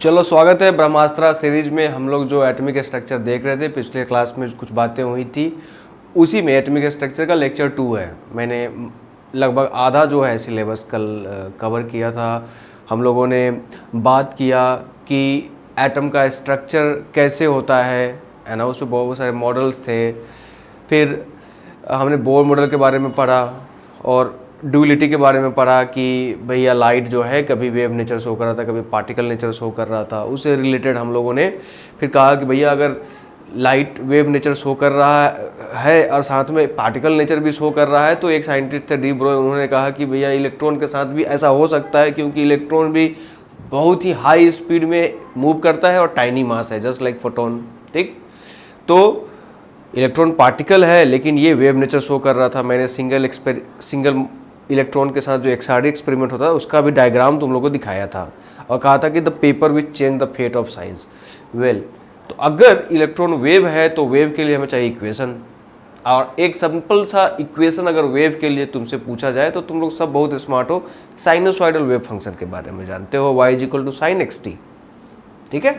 चलो स्वागत है ब्रह्मास्त्र सीरीज में। हम लोग जो एटॉमिक स्ट्रक्चर देख रहे थे, पिछले क्लास में कुछ बातें हुई थी, उसी में एटॉमिक स्ट्रक्चर का लेक्चर 2 है। मैंने लगभग आधा जो है सिलेबस कल कवर किया था। हम लोगों ने बात किया कि एटम का स्ट्रक्चर कैसे होता है ना, उसमें बहुत सारे मॉडल्स थे। फिर हमने बोर मॉडल के बारे में पढ़ा और ड्यूलिटी के बारे में पढ़ा कि भैया लाइट जो है कभी वेव नेचर शो कर रहा था, कभी पार्टिकल नेचर शो कर रहा था। उससे रिलेटेड हम लोगों ने फिर कहा कि भैया अगर लाइट वेव नेचर शो कर रहा है और साथ में पार्टिकल नेचर भी शो कर रहा है, तो एक साइंटिस्ट थे डी ब्रोय, उन्होंने कहा कि भैया इलेक्ट्रॉन के साथ भी ऐसा हो सकता है, क्योंकि इलेक्ट्रॉन भी बहुत ही हाई स्पीड में मूव करता है और टाइनी मास है, जस्ट लाइक फोटोन। ठीक, तो इलेक्ट्रॉन पार्टिकल है लेकिन ये वेव नेचर शो कर रहा था। मैंने सिंगल इलेक्ट्रॉन के साथ जो एक्सआरडी एक्सपेरिमेंट होता है उसका भी डायग्राम तुम लोगों को दिखाया था और कहा था कि the paper which change the fate of science. Well, तो अगर इलेक्ट्रॉन वेव है तो वेव के लिए हमें चाहिए इक्वेशन, और एक सिंपल सा इक्वेशन अगर वेव के लिए तुमसे पूछा जाए तो तुम लोग सब बहुत स्मार्ट हो, साइनोसॉइडल वेव फंक्शन के बारे में जानते हो, y equal to sine xt। ठीक है,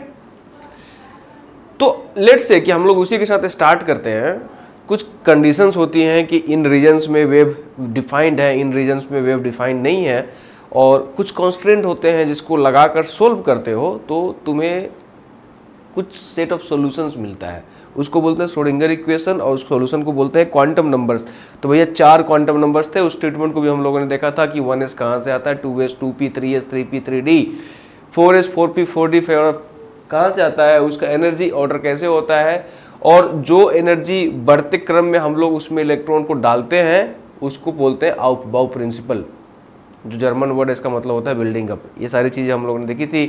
तो लेट्स से कि हम लोग उसी के साथ स्टार्ट करते हैं। कुछ कंडीशंस होती हैं कि इन रीजन्स में वेव डिफाइंड है, इन रीजन्स में वेव डिफाइंड नहीं है, और कुछ कॉन्स्टेंट होते हैं जिसको लगाकर सोल्व करते हो तो तुम्हें कुछ सेट ऑफ सॉल्यूशंस मिलता है। उसको बोलते हैं श्रोडिंगर इक्वेशन और उस सॉल्यूशन को बोलते हैं क्वांटम नंबर्स। तो भैया 4 क्वांटम नंबर्स थे, उस ट्रीटमेंट को भी हम लोगों ने देखा था कि 1s कहाँ से आता है, 2s 2p 3s 3p 3d, 4s 4p 4d कहाँ से आता है, उसका एनर्जी ऑर्डर कैसे होता है, और जो एनर्जी बढ़ते क्रम में हम लोग उसमें इलेक्ट्रॉन को डालते हैं उसको बोलते हैं आउफबाउ प्रिंसिपल, जो जर्मन वर्ड है, इसका मतलब होता है बिल्डिंग अप। ये सारी चीज़ें हम लोगों ने देखी थी।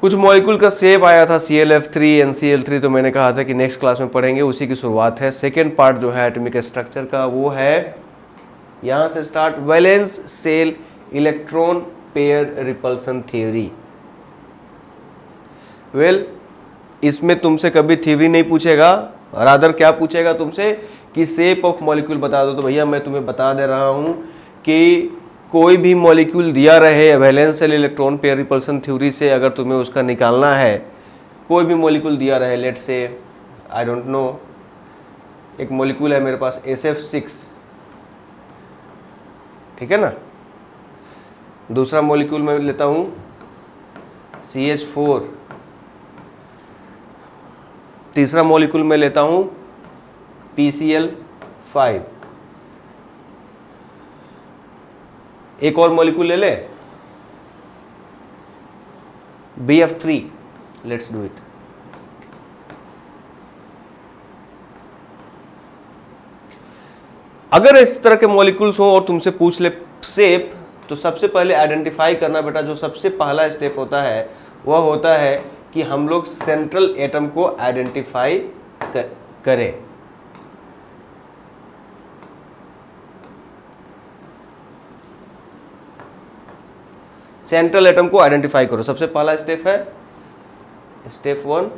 कुछ मॉलिक्यूल का शेप आया था ClF3 NCl3, तो मैंने कहा था कि नेक्स्ट क्लास में पढ़ेंगे, उसी की शुरुआत है। सेकेंड पार्ट जो है एटॉमिक स्ट्रक्चर का वो है यहाँ से start, valence shell electron pair repulsion theory. Well, इसमें तुमसे कभी थ्योरी नहीं पूछेगा, रादर क्या पूछेगा तुमसे कि शेप ऑफ मॉलिक्यूल बता दो। तो भैया मैं तुम्हें बता दे रहा हूं कि कोई भी मॉलिक्यूल दिया रहे valence shell electron pair repulsion theory से, अगर तुम्हें उसका निकालना है, कोई भी मॉलिक्यूल दिया रहे, let's say I don't know, एक मॉलिक्यूल है मेरे पास SF6, ठीक है ना, दूसरा मॉलिक्यूल मैं लेता हूं CH4, तीसरा मॉलिक्यूल मैं लेता हूं PCl5, एक और मॉलिक्यूल ले ले BF3। Let's do it. अगर इस तरह के मॉलिक्यूल्स हो और तुमसे पूछ ले शेप, तो सबसे पहले आइडेंटिफाई करना बेटा, जो सबसे पहला स्टेप होता है वह होता है कि हम लोग सेंट्रल एटम को आइडेंटिफाई करें। सेंट्रल एटम को आइडेंटिफाई करो, सबसे पहला स्टेप है स्टेप 1,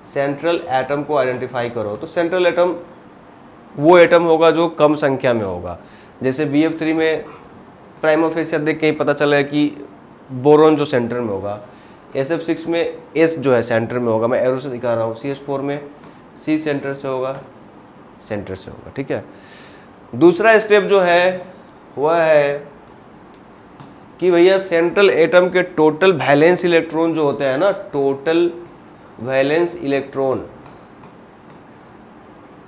सेंट्रल एटम को आइडेंटिफाई करो। तो सेंट्रल एटम वो एटम होगा जो कम संख्या में होगा। जैसे BF3 में प्राइमा फेसिया देख के ही पता चला है कि बोरोन जो सेंटर में होगा, SF6 में S जो है सेंटर में होगा, मैं एरो से दिखा रहा हूँ, CH4 में C सेंटर से होगा, सेंटर से होगा। ठीक है, दूसरा स्टेप जो है वह है कि भैया सेंट्रल एटम के टोटल वैलेंस इलेक्ट्रॉन जो होते हैं ना, टोटल वैलेंस इलेक्ट्रॉन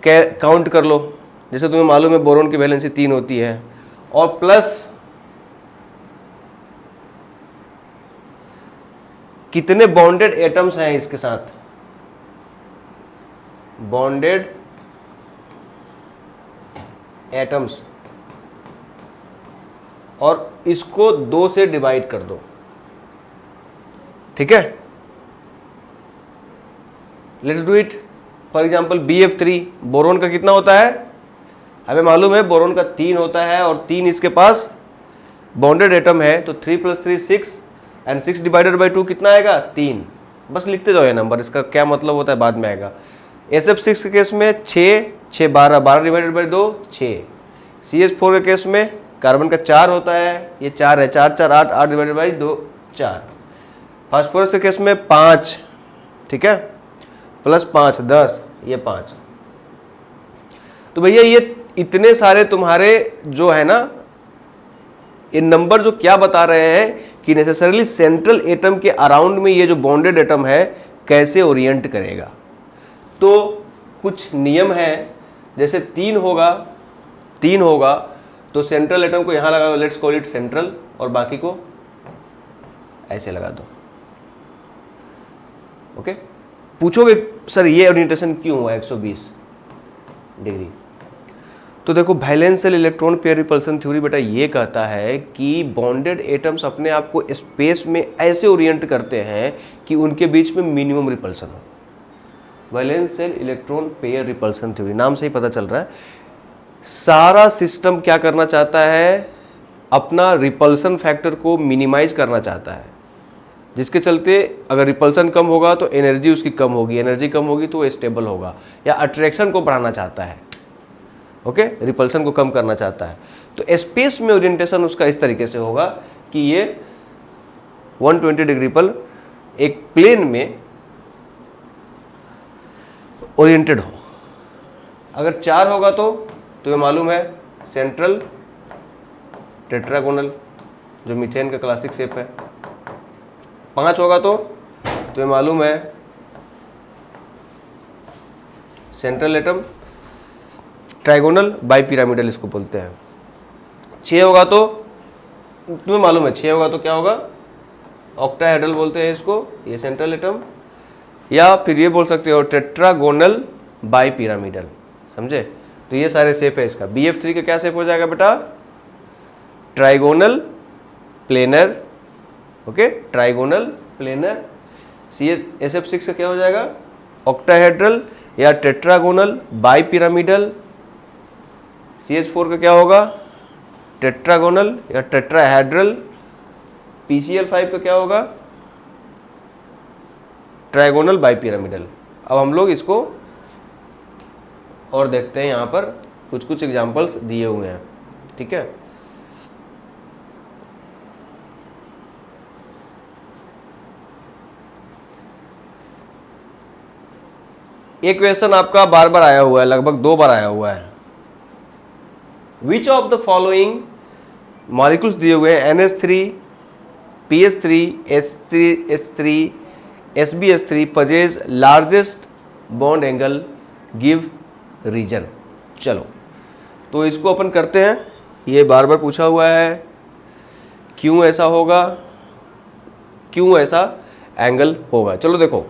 काउंट कर लो। जैसे तुम्हें मालूम है बोरोन की वैलेंसी 3 होती है, और प्लस कितने बॉन्डेड एटम्स हैं इसके साथ, बॉन्डेड एटम्स, और इसको 2 से डिवाइड कर दो। ठीक है, let's do it. For example BF3, boron का कितना होता है, हमें मालूम है बोरोन का 3 होता है, और 3 इसके पास बॉन्डेड एटम है, तो 3 + 3 6, एंड 6 डिवाइडेड बाई 2 कितना आएगा, 3। बस लिखते जाओ ये नंबर, इसका क्या मतलब होता है बाद में आएगा। SF6 के केस में 6 6 12 12 डिवाइडेड बाई 2 6, CH4 के केस में कार्बन का 4 होता है, ये 4 है, 4 4 8, 8 डिवाइडेड बाई 2 4। फास्फोरस के केस में 5, ठीक है, प्लस 5 10, ये 5। तो भैया ये इतने सारे तुम्हारे जो है ना ये नंबर जो क्या बता रहे हैं कि नेसेसरली सेंट्रल एटम के अराउंड में ये जो बॉन्डेड एटम है कैसे ओरिएंट करेगा। तो कुछ नियम है, जैसे 3 होगा तो सेंट्रल एटम को यहां लगा दो, लेट्स कॉल इट सेंट्रल, और बाकी को ऐसे लगा दो। ओके, पूछोगे सर ये ओरिएंटेशन क्यों हुआ 120 डिग्री? तो देखो वैलेंशियल इलेक्ट्रॉन पेयर रिपल्सन थ्योरी बेटा ये कहता है कि बॉन्डेड एटम्स अपने आप को स्पेस में ऐसे ओरिएंट करते हैं कि उनके बीच में मिनिमम रिपल्सन हो। वैलेंशियल इलेक्ट्रॉन पेयर रिपल्सन थ्योरी नाम से ही पता चल रहा है, सारा सिस्टम क्या करना चाहता है, अपना रिपल्सन फैक्टर को मिनिमाइज करना चाहता है, जिसके चलते अगर रिपल्सन कम होगा तो एनर्जी उसकी कम होगी, एनर्जी कम होगी तो वो स्टेबल होगा, या अट्रैक्शन को बढ़ाना चाहता है, ओके, रिपल्सन को कम करना चाहता है। तो स्पेस में ओरिएंटेशन उसका इस तरीके से होगा कि ये 120 डिग्री पर एक प्लेन में ओरिएंटेड हो। अगर 4 होगा तो तुम्हें मालूम है सेंट्रल टेट्रागोनल, जो मीथेन का क्लासिक शेप है। 5 होगा तो तुम्हें मालूम है central atom trigonal bi pyramidal इसको बोलते हैं। 6 होगा तो तुम्हें मालूम है 6 होगा तो क्या होगा, ऑक्टाहेड्रल बोलते हैं इसको, ये सेंट्रल एटम, या फिर ये बोल सकते हो टेट्रागोनल बाई पिरामिडल, समझे। तो ये सारे शेप है इसका। BF3 का क्या शेप हो जाएगा बेटा, trigonal planar, okay, trigonal planar. SF6 का क्या हो जाएगा, ऑक्टाहेड्रल या टेट्रागोनल बाई पिरामिडल। CH4 का क्या होगा, टेट्रागोनल या टेट्राहेड्रल। PCl5 का क्या होगा, ट्राइगोनल बाई पिरामिडल। अब हम लोग इसको और देखते हैं, यहाँ पर कुछ कुछ एग्जांपल्स दिए हुए हैं, ठीक है। एक क्वेश्चन आपका बार बार आया हुआ है, लगभग 2 बार आया हुआ है। Which of the following molecules दिए हुए हैं, NH3, PS3, H3, SbH3 possess largest bond angle, give reason. चलो तो इसको अपन करते हैं, ये बार बार पूछा हुआ है, क्यों ऐसा होगा, क्यों ऐसा एंगल होगा। चलो देखो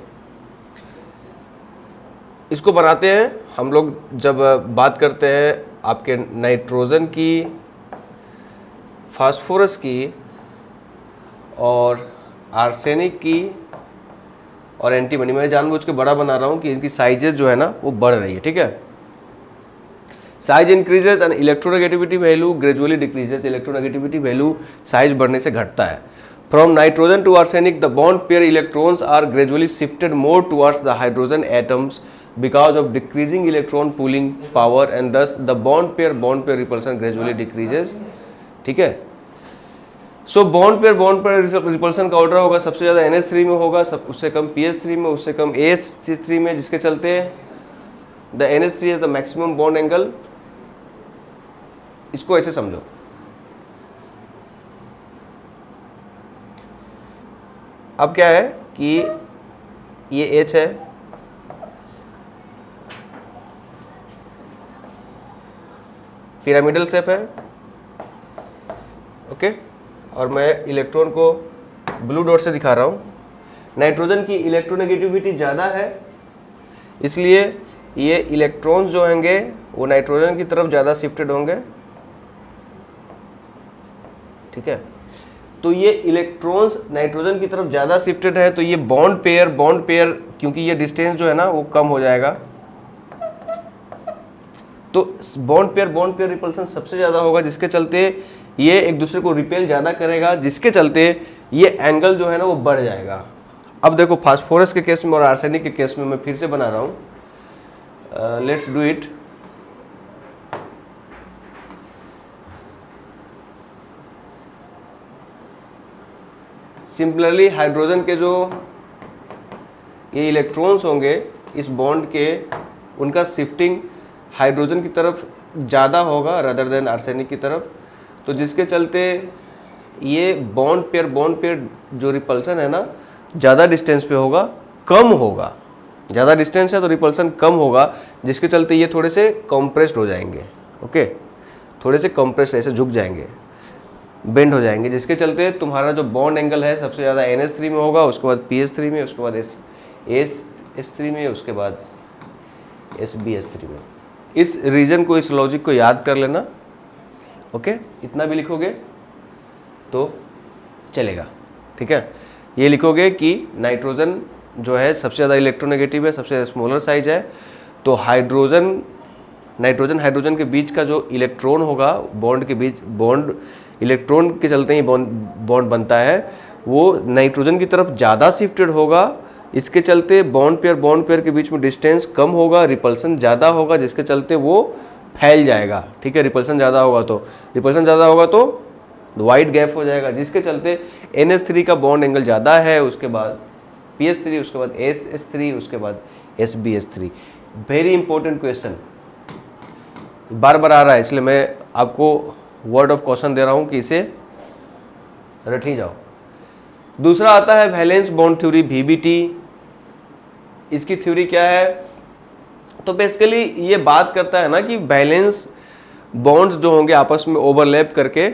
इसको बनाते हैं हम लोग। जब बात करते हैं आपके नाइट्रोजन की, फास्फोरस की और आर्सेनिक की और एंटीमनी, मैं जानबूझ के बड़ा बना रहा हूँ कि इनकी साइजेस जो है ना वो बढ़ रही है, ठीक है। Size increases and electronegativity value gradually decreases, electronegativity value size बढ़ने से घटता है। From nitrogen to arsenic the bond pair electrons are gradually shifted more towards the hydrogen atoms because of decreasing electron pooling power and thus the bond pair repulsion gradually decreases, ठीक है। So bond pair repulsion का order होगा, सबसे ज़्यादा NH3 में होगा, उससे कम PS3 में, उससे कम AS3 में, जिसके चलते the NH3 is the maximum bond angle. इसको ऐसे समझो, अब क्या है कि ये H है, पिरामिडल शेप है, ओके, और मैं इलेक्ट्रॉन को ब्लू डॉट से दिखा रहा हूँ। नाइट्रोजन की इलेक्ट्रोनेगेटिविटी ज़्यादा है, इसलिए ये इलेक्ट्रॉन्स जो होंगे वो नाइट्रोजन की तरफ ज़्यादा शिफ्टेड होंगे, ठीक है। तो ये इलेक्ट्रॉन्स नाइट्रोजन की तरफ ज़्यादा शिफ्टेड है, तो ये बॉन्ड पेयर क्योंकि ये डिस्टेंस जो है ना वो कम हो जाएगा, तो बॉन्ड पेयर रिपल्सन सबसे ज़्यादा होगा, जिसके चलते ये एक दूसरे को रिपेल ज़्यादा करेगा, जिसके चलते ये एंगल जो है ना वो बढ़ जाएगा। अब देखो फास्फोरस के केस में और आर्सेनिक के केस में मैं फिर से बना रहा हूँ, let's do it. Similarly hydrogen के जो ये इलेक्ट्रॉन्स होंगे इस बॉन्ड के, उनका शिफ्टिंग हाइड्रोजन की तरफ ज़्यादा होगा रदर देन आर्सेनिक की तरफ, तो जिसके चलते ये बॉन्ड पेयर जो रिपल्सन है ना ज़्यादा डिस्टेंस पे होगा, कम होगा, ज़्यादा डिस्टेंस है तो रिपल्सन कम होगा, जिसके चलते ये थोड़े से कंप्रेस्ड हो जाएंगे। ओके, थोड़े से कंप्रेस्ड ऐसे झुक जाएंगे, बेंड हो जाएंगे, जिसके चलते तुम्हारा जो बॉन्ड एंगल है सबसे ज़्यादा NH3 में होगा, उसके बाद PH3 में, उसके बाद S3 में, उसके बाद SbH3 में। इस रीजन को, इस लॉजिक को याद कर लेना। ओके, इतना भी लिखोगे तो चलेगा, ठीक है। ये लिखोगे कि नाइट्रोजन जो है सबसे ज़्यादा इलेक्ट्रोनेगेटिव है, सबसे स्मॉलर साइज है, तो नाइट्रोजन हाइड्रोजन के बीच का जो इलेक्ट्रॉन होगा, बॉन्ड के बीच, बॉन्ड इलेक्ट्रॉन के चलते ही बॉन्ड बनता है, वो नाइट्रोजन की तरफ ज़्यादा शिफ्टेड होगा, इसके चलते बॉन्ड पेयर के बीच में डिस्टेंस कम होगा, रिपल्सन ज़्यादा होगा, जिसके चलते वो फैल जाएगा, ठीक है। रिपल्सन ज़्यादा होगा तो वाइड गैप हो जाएगा, जिसके चलते NH3 का बॉन्ड एंगल ज़्यादा है, उसके बाद PH3, उसके बाद SH3, उसके बाद SbH3। वेरी इंपॉर्टेंट क्वेश्चन, बार बार आ रहा है, इसलिए मैं आपको वर्ड ऑफ क्वेश्चन दे रहा हूँ कि इसे रट ही जाओ। दूसरा आता है वैलेंस बॉन्ड थ्योरी, VBT। इसकी थ्योरी क्या है? तो बेसिकली ये बात करता है ना कि वैलेंस बॉन्ड्स जो होंगे आपस में ओवरलैप करके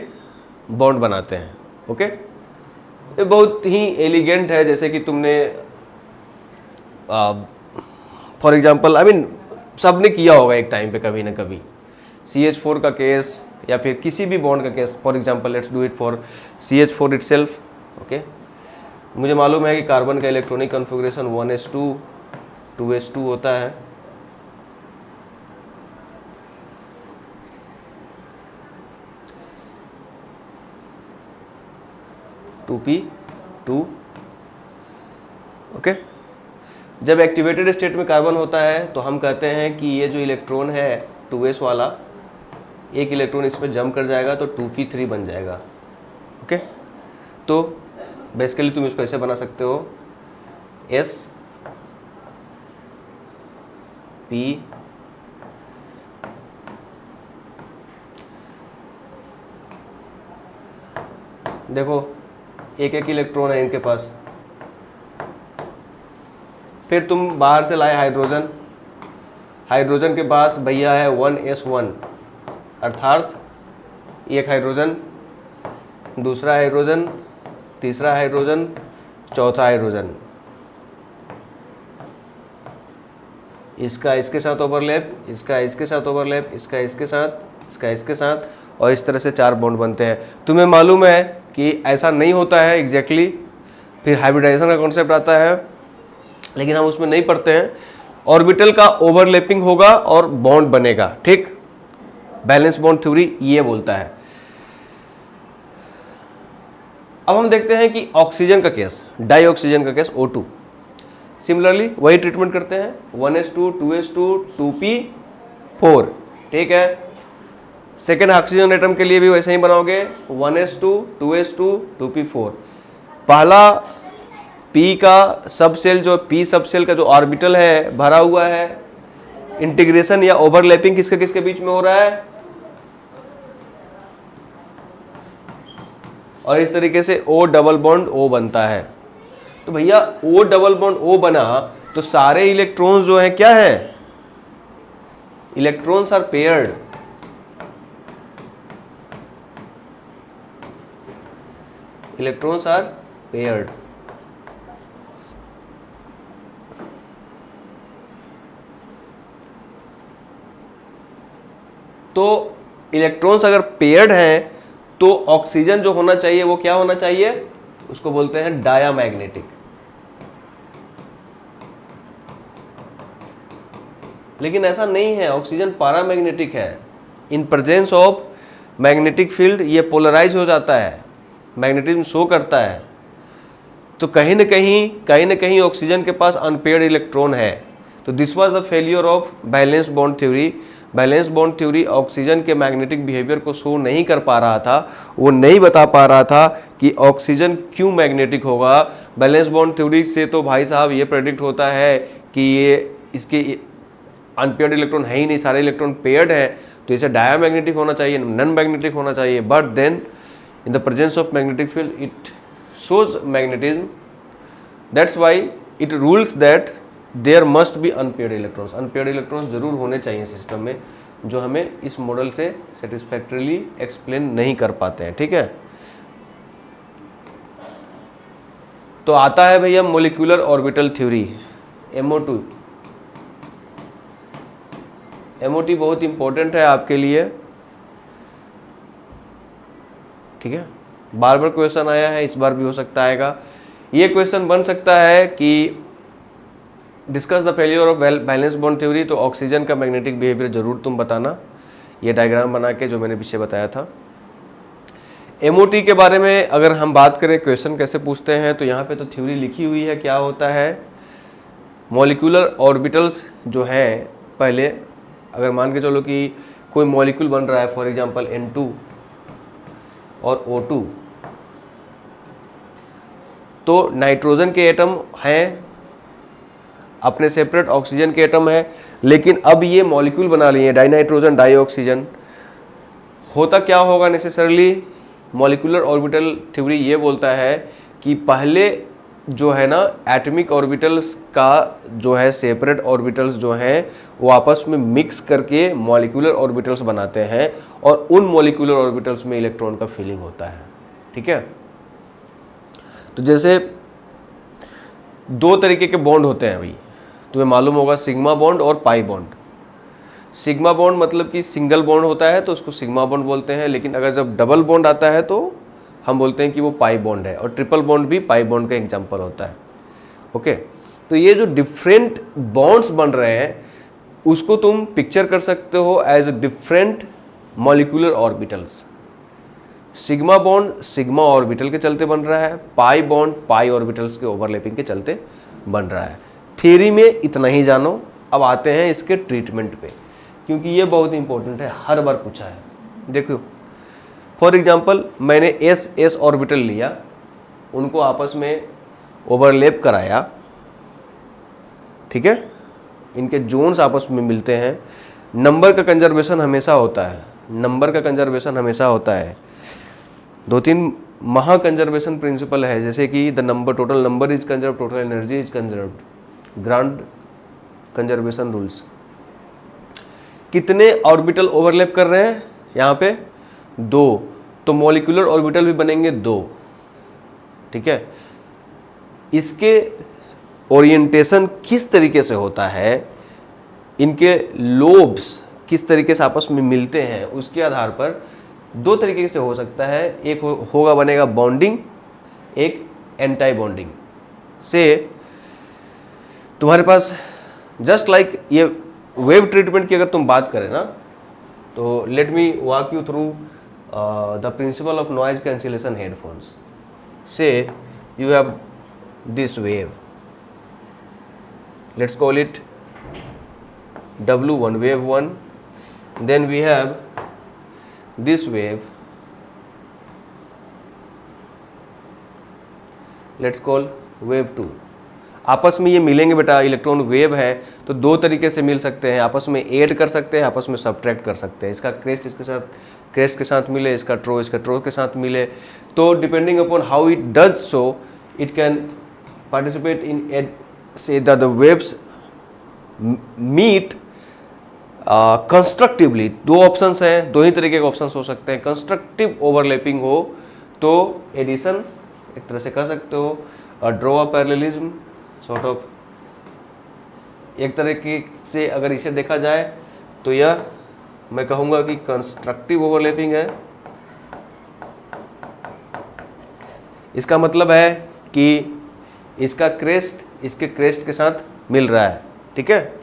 बॉन्ड बनाते हैं। ओके, ये बहुत ही एलिगेंट है, जैसे कि तुमने फॉर एग्जांपल सबने किया होगा एक टाइम पे कभी ना कभी, CH4 का केस या फिर किसी भी बॉन्ड का case. For example let's do it for CH4 itself. Okay, मुझे मालूम है कि कार्बन का इलेक्ट्रॉनिक कॉन्फ़िगरेशन 1s2 2s2 होता है, (2p2). ओके, जब एक्टिवेटेड स्टेट में कार्बन होता है तो हम कहते हैं कि ये जो इलेक्ट्रॉन है 2s वाला, एक इलेक्ट्रॉन इस पर जंप कर जाएगा तो 2p3 बन जाएगा। ओके, तो बेसिकली तुम इसको ऐसे बना सकते हो, S P देखो एक एक इलेक्ट्रॉन है इनके पास, फिर तुम बाहर से लाए हाइड्रोजन के पास भैया है 1s1, अर्थात एक हाइड्रोजन, दूसरा हाइड्रोजन, तीसरा हाइड्रोजन, चौथा हाइड्रोजन, इसका इसके साथ ओवरलैप, इसका इसके साथ ओवरलैप, इसका इसके साथ, इसका इसके साथ, और इस तरह से 4 बॉन्ड बनते हैं। तुम्हें मालूम है कि ऐसा नहीं होता है एग्जैक्टली, फिर हाइब्रिडाइजेशन का कॉन्सेप्ट आता है, लेकिन हम उसमें नहीं पढ़ते हैं। ऑर्बिटल का ओवरलैपिंग होगा और बॉन्ड बनेगा, ठीक। बैलेंस बॉन्ड थ्योरी ये बोलता है। अब हम देखते हैं कि ऑक्सीजन का केस, डाइऑक्सीजन का केस O2, सिमिलरली वही ट्रीटमेंट करते हैं, 1s2 2s2 2p4, ठीक है। सेकेंड ऑक्सीजन एटम के लिए भी वैसे ही बनाओगे, 1s2 2s2 2p4। पहला P का सब सेल, जो P सब सेल का जो ऑर्बिटल है भरा हुआ है, इंटीग्रेशन या ओवरलैपिंग किसके किसके बीच में हो रहा है, और इस तरीके से O डबल बॉन्ड O बनता है। तो भैया O डबल बॉन्ड O बना तो सारे इलेक्ट्रॉन्स जो हैं क्या है, electrons are paired. Electrons are paired. तो इलेक्ट्रॉन्स अगर पेयर्ड हैं तो ऑक्सीजन जो होना चाहिए वो क्या होना चाहिए, उसको बोलते हैं डायामैग्नेटिक। लेकिन ऐसा नहीं है, ऑक्सीजन पैरामैग्नेटिक है। In presence of magnetic field ये पोलराइज हो जाता है, मैग्नेटिज्म शो करता है। तो कहीं ना कहीं ऑक्सीजन के पास अनपेयर्ड इलेक्ट्रॉन है। तो this was the failure of valence bond theory. Valence bond theory oxygen के मैग्नेटिक बिहेवियर को शो नहीं कर पा रहा था, वो नहीं बता पा रहा था कि ऑक्सीजन क्यों मैग्नेटिक होगा। बैलेंस बॉन्ड थ्योरी से तो भाई साहब ये प्रेडिक्ट होता है कि ये इसके अनपेयर्ड इलेक्ट्रॉन है ही नहीं, सारे इलेक्ट्रॉन पेयर्ड है, तो इसे डायामैग्नेटिक होना चाहिए, नॉन मैग्नेटिक होना चाहिए। But then in the presence of magnetic field it shows magnetism, that's why it rules that there must be unpaired electrons. Unpaired electrons जरूर होने चाहिए सिस्टम में, जो हमें इस मॉडल से सेटिस्फैक्टरीली एक्सप्लेन नहीं कर पाते हैं। ठीक है, तो आता है भैया molecular orbital theory, MO2। MOT बहुत इंपॉर्टेंट है आपके लिए। ठीक है, बार बार क्वेश्चन आया है, इस बार भी हो सकता आएगा। ये क्वेश्चन बन सकता है कि discuss the failure of valence bond theory, तो ऑक्सीजन का मैग्नेटिक बिहेवियर जरूर तुम बताना, ये डायग्राम बना के जो मैंने पीछे बताया था। MOT के बारे में अगर हम बात करें क्वेश्चन कैसे पूछते हैं, तो यहाँ पे तो थ्योरी लिखी हुई है। क्या होता है, मॉलिक्यूलर ऑर्बिटल्स जो हैं, पहले अगर मान के चलो कि कोई मॉलिक्यूल बन रहा है, फॉर एग्जांपल N2 और O2, तो नाइट्रोजन के एटम हैं, अपने सेपरेट ऑक्सीजन के एटम है, लेकिन अब ये मॉलिक्यूल बना लिए डाई नाइट्रोजन डाई ऑक्सीजन। होता क्या होगा नेसेसरली, मॉलिक्यूलर ऑर्बिटल थ्योरी ये बोलता है कि पहले जो है ना एटॉमिक ऑर्बिटल्स का जो है सेपरेट ऑर्बिटल्स जो हैं वो आपस में मिक्स करके मॉलिक्यूलर ऑर्बिटल्स बनाते हैं, और उन मॉलिक्यूलर ऑर्बिटल्स में इलेक्ट्रॉन का फिलिंग होता है। ठीक है, तो जैसे दो तरीके के बॉन्ड होते हैं भाई, तुम्हें मालूम होगा, सिग्मा बॉन्ड और पाई बॉन्ड। सिग्मा बॉन्ड मतलब कि सिंगल बॉन्ड होता है तो उसको सिग्मा बॉन्ड बोलते हैं, लेकिन अगर जब डबल बॉन्ड आता है तो हम बोलते हैं कि वो पाई बॉन्ड है, और ट्रिपल बॉन्ड भी पाई बॉन्ड का एग्जांपल होता है। ओके, तो ये जो डिफरेंट बॉन्ड्स बन रहे हैं उसको तुम पिक्चर कर सकते हो as different molecular orbitals. Sigma bond sigma orbital के चलते बन रहा है, पाई बॉन्ड पाई ऑर्बिटल्स के ओवरलैपिंग के चलते बन रहा है। थ्योरी में इतना ही जानो। अब आते हैं इसके ट्रीटमेंट पे, क्योंकि ये बहुत इंपॉर्टेंट है, हर बार पूछा है। देखो फॉर एग्जांपल मैंने एस एस ऑर्बिटल लिया, उनको आपस में ओवरलैप कराया, ठीक है, इनके जोन्स आपस में मिलते हैं। नंबर का कंजर्वेशन हमेशा होता है, नंबर का कंजर्वेशन हमेशा होता है। दो तीन महा कंजर्वेशन प्रिंसिपल है, जैसे कि the number total number is conserve, total energy is conserved, grand conservation rules. कितने ऑर्बिटल ओवरलैप कर रहे हैं यहाँ पे, दो, तो मॉलिक्यूलर ऑर्बिटल भी बनेंगे दो। ठीक है, इसके ओरिएंटेशन किस तरीके से होता है, इनके लोब्स किस तरीके से आपस में मिलते हैं, उसके आधार पर दो तरीके से हो सकता है। एक होगा बनेगा बॉन्डिंग, एक एंटी बॉन्डिंग से। तुम्हारे पास जस्ट लाइक ये वेव ट्रीटमेंट की अगर तुम बात करें ना, तो let me walk you through the principle of noise cancellation headphones. So you have this wave, let's call it W1, wave 1, then we have this wave, let's call wave 2। आपस में ये मिलेंगे बेटा, इलेक्ट्रॉन वेव है तो दो तरीके से मिल सकते हैं, आपस में ऐड कर सकते हैं, आपस में सब्ट्रैक्ट कर सकते हैं। इसका क्रेस्ट इसके साथ क्रेस्ट के साथ मिले, इसका ट्रो इसका ट्रो के साथ मिले, तो depending upon how it does so it can participate in से द वेव्स मीट कंस्ट्रक्टिवली। दो ऑप्शंस हैं, दो ही तरीके के ऑप्शंस हो सकते हैं। कंस्ट्रक्टिव ओवरलैपिंग हो तो एडिशन एक तरह से कह सकते हो, और draw a parallelism sort of एक तरीके से अगर इसे देखा जाए तो यह मैं कहूँगा कि कंस्ट्रक्टिव ओवरलैपिंग है। इसका मतलब है कि इसका क्रेस्ट इसके क्रेस्ट के साथ मिल रहा है। ठीक है,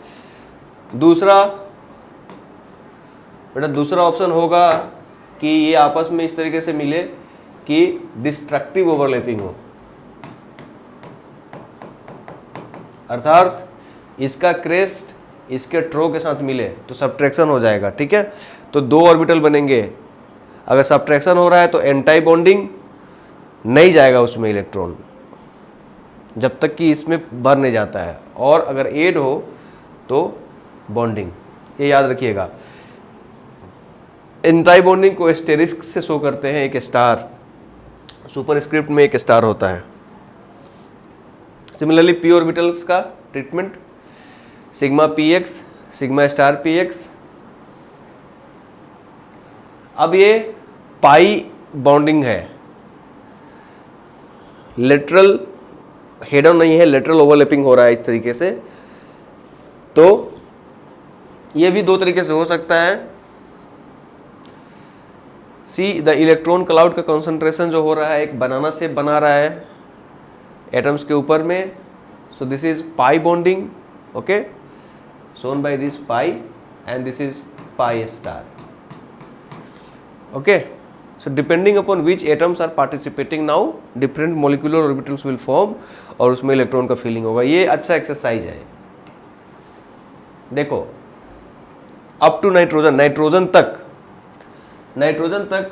दूसरा बेटा दूसरा ऑप्शन होगा कि ये आपस में इस तरीके से मिले कि डिस्ट्रक्टिव ओवरलैपिंग हो, अर्थात इसका क्रेस्ट इसके ट्रो के साथ मिले तो सब्ट्रैक्शन हो जाएगा। ठीक है, तो दो ऑर्बिटल बनेंगे। अगर सब्ट्रैक्शन हो रहा है तो एंटी बॉन्डिंग, नहीं जाएगा उसमें इलेक्ट्रॉन जब तक कि इसमें भर नहीं जाता है, और अगर एड हो तो बॉन्डिंग। ये याद रखिएगा। एंटी बॉन्डिंग को एस्टेरिस्क से शो करते हैं, एक स्टार, सुपरस्क्रिप्ट में एक स्टार होता है। सिमिलरली पी ऑर्बिटल्स का treatment, sigma P x, sigma star P x. अब ये पाई बॉन्डिंग है, लेटरल हेड ऑन नहीं है, लेटरल ओवरलैपिंग हो रहा है इस तरीके से। तो ये भी दो तरीके से हो सकता है। सी द इलेक्ट्रॉन क्लाउड का कंसंट्रेशन जो हो रहा है एक बनाना शेप बना रहा है एटम्स के ऊपर में। So this is pi bonding, okay, shown by this pi, and this is pi star, okay. So depending upon which atoms are participating now, different molecular orbitals will form और उसमें electron का feeling होगा। ये अच्छा exercise है। देखो up to nitrogen, nitrogen तक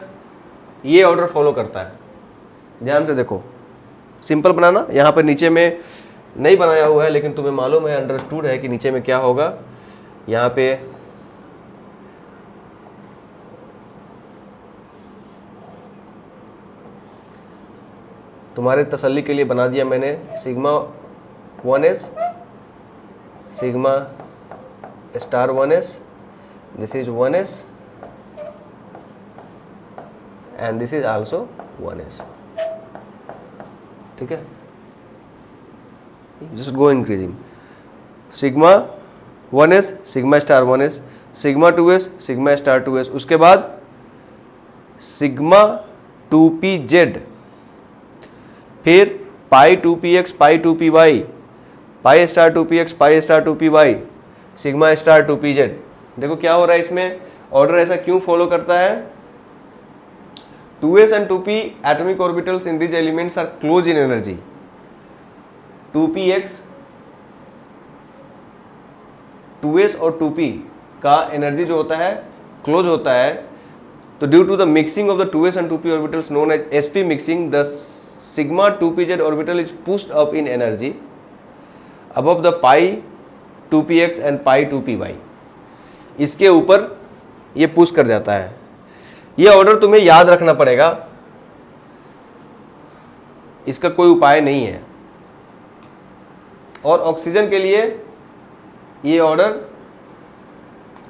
ये ऑर्डर फॉलो करता है। ध्यान से देखो, सिंपल बनाना, यहाँ पर नीचे में नहीं बनाया हुआ है लेकिन तुम्हें मालूम है, अंडरस्टूड है कि नीचे में क्या होगा। यहाँ पे तुम्हारे तसल्ली के लिए बना दिया मैंने sigma 1s, sigma star 1s, this is 1s and this is also 1s, ठीक है। Just go increasing, sigma 1s, sigma star 1s, sigma 2s, sigma star 2s, उसके बाद sigma 2pz, फिर pi 2px, pi 2py, pi star 2px, pi star 2py, sigma star 2pz। देखो क्या हो रहा है इसमें, ऑर्डर ऐसा क्यों फॉलो करता है। 2s and 2p atomic orbitals in these elements are close in energy। 2px, 2s और 2p का एनर्जी जो होता है क्लोज होता है। तो due to the mixing of the 2s and 2p orbitals known as sp mixing, the sigma 2pz orbital is pushed up in energy above the pi 2px and pi 2py। इसके ऊपर ये push कर जाता है। ये order तुम्हें याद रखना पड़ेगा, इसका कोई उपाय नहीं है। और ऑक्सीजन के लिए ये ऑर्डर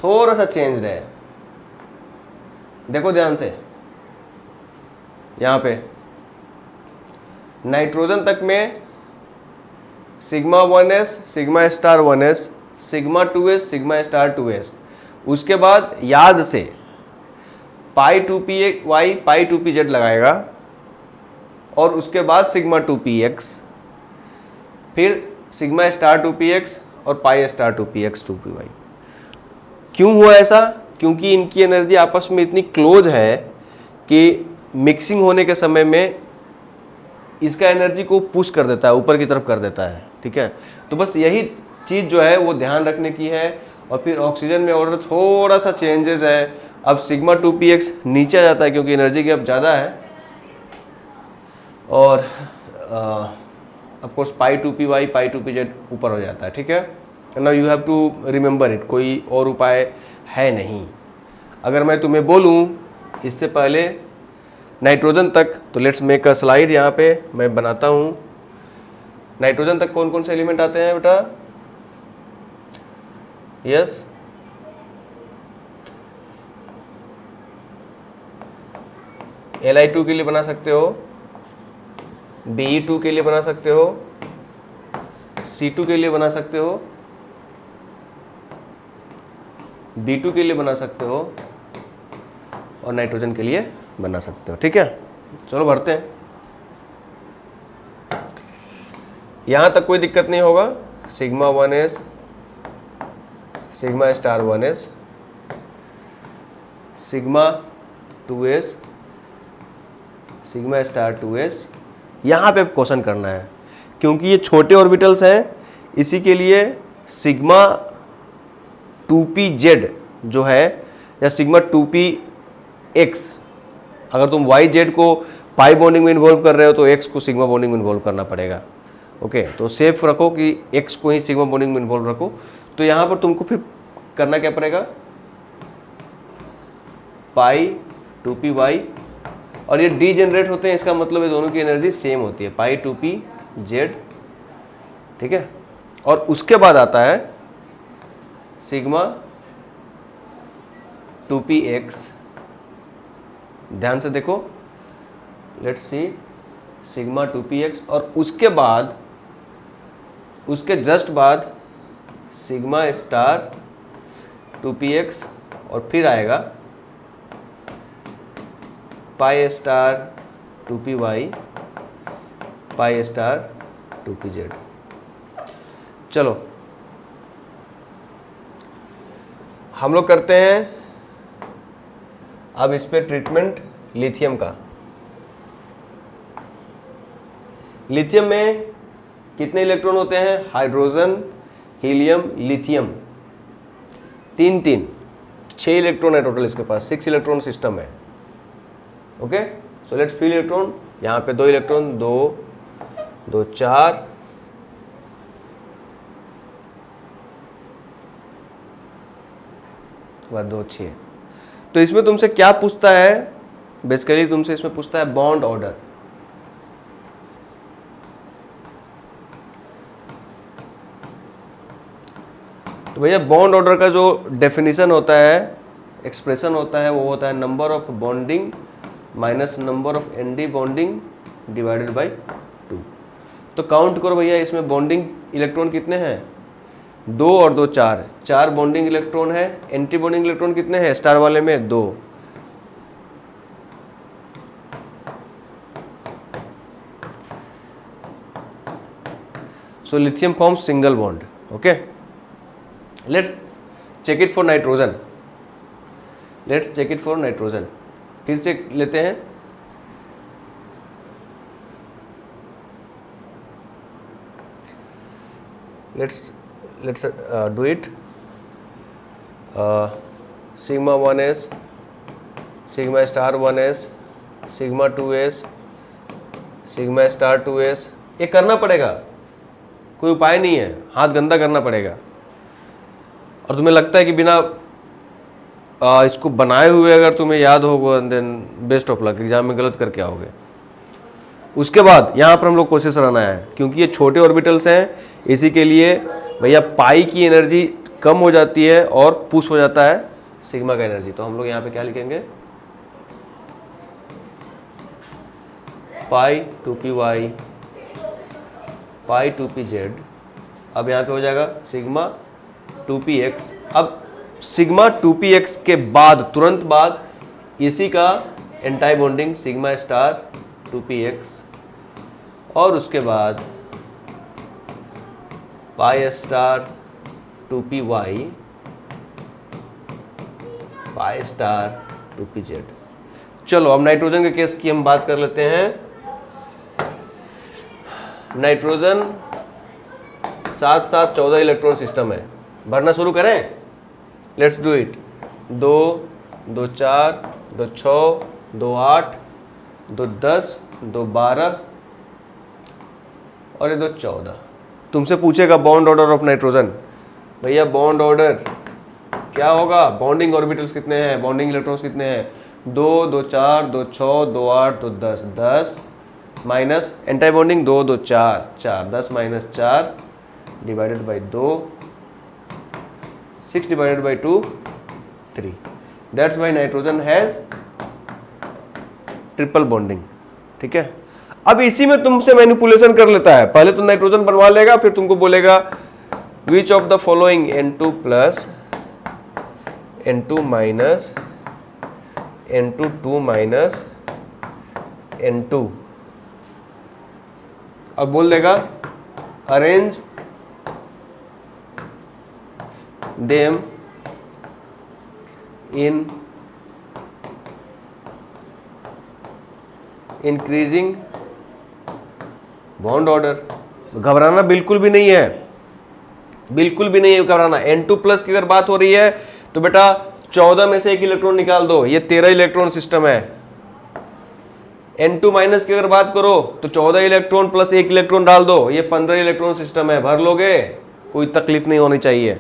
थोड़ा सा चेंज्ड है। देखो ध्यान से, यहां पे नाइट्रोजन तक में sigma 1s, sigma star 1s, sigma 2s, sigma star 2s, उसके बाद याद से पाई 2py, पाई 2pz लगाएगा, और उसके बाद सिग्मा 2px, फिर सिग्मा स्टार 2px और पाई स्टार 2px 2py। क्यों हुआ ऐसा? क्योंकि इनकी एनर्जी आपस में इतनी क्लोज है कि मिक्सिंग होने के समय में इसका एनर्जी को पुश कर देता है, ऊपर की तरफ कर देता है, ठीक है। तो बस यही चीज़ जो है वो ध्यान रखने की है। और फिर ऑक्सीजन में ऑर्डर थोड़ा सा चेंजेस है। अब सिग्मा 2px नीचे आ जाता है क्योंकि एनर्जी गैप ज़्यादा है, और of course pi 2py, pi 2pz ऊपर हो जाता है, ठीक है। Now you have to remember it, कोई और उपाय है नहीं। अगर मैं तुम्हें बोलूँ इससे पहले नाइट्रोजन तक, तो लेट्स मेक अ स्लाइड। यहाँ पे मैं बनाता हूँ नाइट्रोजन तक कौन कौन से एलिमेंट आते हैं बेटा। यस, Li2 के लिए बना सकते हो, Be2 के लिए बना सकते हो, C2 के लिए बना सकते हो, B2 के लिए बना सकते हो, और नाइट्रोजन के लिए बना सकते हो, ठीक है। चलो भरते हैं। यहां तक कोई दिक्कत नहीं होगा। Sigma 1s, sigma star 1s, sigma 2s, sigma star 2s। यहाँ पे क्वेश्चन करना है क्योंकि ये छोटे ऑर्बिटल्स हैं, इसी के लिए सिग्मा 2pz जो है, या सिग्मा 2px, अगर तुम yz को पाई बॉन्डिंग में इन्वॉल्व कर रहे हो तो एक्स को सिग्मा बॉन्डिंग में इन्वॉल्व करना पड़ेगा। ओके, तो सेफ रखो कि एक्स को ही सिग्मा बॉन्डिंग में इन्वॉल्व रखो। तो यहाँ पर तुमको फिर करना क्या पड़ेगा, पाई 2py, और ये डी जनरेट होते हैं, इसका मतलब है दोनों की एनर्जी सेम होती है, पाई 2pz, ठीक है। और उसके बाद आता है सिग्मा 2px, ध्यान से देखो, लेट्स सी सिग्मा 2px, और उसके बाद उसके जस्ट बाद सिग्मा स्टार 2px, और फिर आएगा pi star 2py, pi star 2pz। चलो हम लोग करते हैं अब इस पे ट्रीटमेंट लिथियम का। लिथियम में कितने इलेक्ट्रॉन होते हैं, हाइड्रोजन, हीलियम, लिथियम, 3 6 इलेक्ट्रॉन है टोटल इसके पास, 6 इलेक्ट्रॉन सिस्टम है। Okay, so let's fill electron. यहाँ पे 2 इलेक्ट्रॉन, 2 4, बाद 2 6। तो इसमें तुमसे क्या पूछता है, बेसिकली तुमसे इसमें पूछता है बॉन्ड ऑर्डर। तो भैया बॉन्ड ऑर्डर का जो डेफिनेशन होता है, एक्सप्रेशन होता है, वो होता है number of bonding minus number of anti bonding divided by 2। तो काउंट करो भैया, इसमें बॉन्डिंग इलेक्ट्रॉन कितने हैं, 2 और 2 4, 4 बॉन्डिंग इलेक्ट्रॉन है। एंटी बॉन्डिंग इलेक्ट्रॉन कितने हैं स्टार वाले में, 2। So lithium forms single bond. Okay, let's check it for nitrogen. Let's check it for nitrogen, फिर से लेते हैं। let's do it. Sigma 1s, sigma star 1s, sigma 2s, sigma star 2s, ये करना पड़ेगा, कोई उपाय नहीं है, हाथ गंदा करना पड़ेगा। और तुम्हें लगता है कि बिना इसको बनाए हुए अगर तुम्हें याद होगा, then best of luck, exam में गलत करके आओगे। उसके बाद यहाँ पर हम लोग कोशिश रहना है, क्योंकि ये छोटे ऑर्बिटल्स हैं, इसी के लिए भैया पाई की एनर्जी कम हो जाती है और पुश हो जाता है सिग्मा का एनर्जी। तो हम लोग यहाँ पे क्या लिखेंगे, पाई 2py, पाई 2pz। अब यहाँ पे हो जाएगा सिग्मा 2px। अब सिग्मा 2px के बाद तुरंत बाद इसी का anti bonding sigma star 2px, और उसके बाद pi star 2py, pi star 2pz। चलो अब नाइट्रोजन के केस की हम बात कर लेते हैं। नाइट्रोजन 7 7 14 इलेक्ट्रॉन सिस्टम है, भरना शुरू करें। Let's do it. 2 2 4 2 6 2 8 2 10 2 12 और ये 2 14। तुमसे पूछेगा बॉन्ड ऑर्डर ऑफ नाइट्रोजन, भैया बॉन्ड ऑर्डर क्या होगा, बॉन्डिंग ऑर्बिटल्स कितने हैं, बॉन्डिंग इलेक्ट्रॉन्स कितने हैं, 2 2 4 2 6 2 8 2 10, 10 minus anti bonding 2 2 4 4, 10 minus 4 divided by 2, 6 divided by 2 3। That's why nitrogen has triple bonding. ठीक है, अब इसी में तुमसे मैनिपुलेशन कर लेता है, पहले तो नाइट्रोजन बनवा लेगा, फिर तुमको बोलेगा विच of the following N2 plus N2 minus N2 2 minus N2। अब बोल देगा arrange them in increasing bond order. घबराना बिल्कुल भी नहीं है, बिल्कुल भी नहीं है घबराना। N2 प्लस की अगर बात हो रही है तो बेटा 14 में से एक इलेक्ट्रॉन निकाल दो, ये 13 इलेक्ट्रॉन सिस्टम है। N2 माइनस की अगर बात करो तो 14 इलेक्ट्रॉन प्लस 1 इलेक्ट्रॉन डाल दो, ये 15 इलेक्ट्रॉन सिस्टम है, भर लोगे, कोई तकलीफ नहीं होनी चाहिए।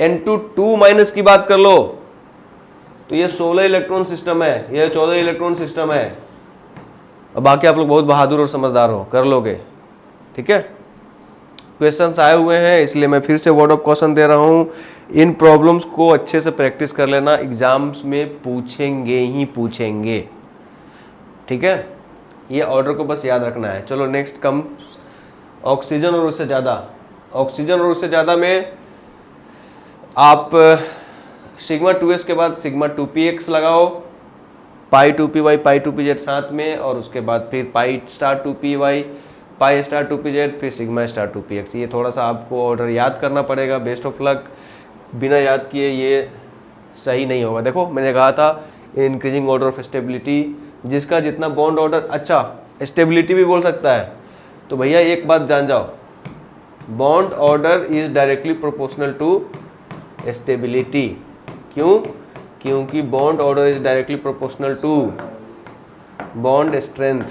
N2 2 माइनस की बात कर लो तो ये 16 इलेक्ट्रॉन सिस्टम है, ये 14 इलेक्ट्रॉन सिस्टम है। अब बाकी आप लोग बहुत बहादुर और समझदार हो, कर लोगे, ठीक है। क्वेश्चंस आए हुए हैं इसलिए मैं फिर से वर्ड ऑफ क्वेश्चन दे रहा हूँ। इन प्रॉब्लम्स को अच्छे से प्रैक्टिस कर लेना, एग्जाम्स में पूछेंगे ही पूछेंगे, ठीक है। ये ऑर्डर को बस याद रखना है। चलो नेक्स्ट कम ऑक्सीजन और उससे ज़्यादा। ऑक्सीजन और उससे ज़्यादा में आप सिग्मा 2s के बाद सिग्मा 2px लगाओ, पाई 2py पाई 2pz साथ में, और उसके बाद फिर pi star 2py pi star 2pz, फिर सिग्मा स्टार 2px। ये थोड़ा सा आपको ऑर्डर याद करना पड़ेगा। बेस्ट ऑफ लक, बिना याद किए ये सही नहीं होगा। देखो मैंने कहा था इंक्रीजिंग ऑर्डर ऑफ स्टेबिलिटी, जिसका जितना बॉन्ड ऑर्डर, अच्छा स्टेबिलिटी भी बोल सकता है। तो भैया एक बात जान जाओ, bond order is directly proportional to stability. क्यों? क्योंकि bond order is directly proportional to bond strength.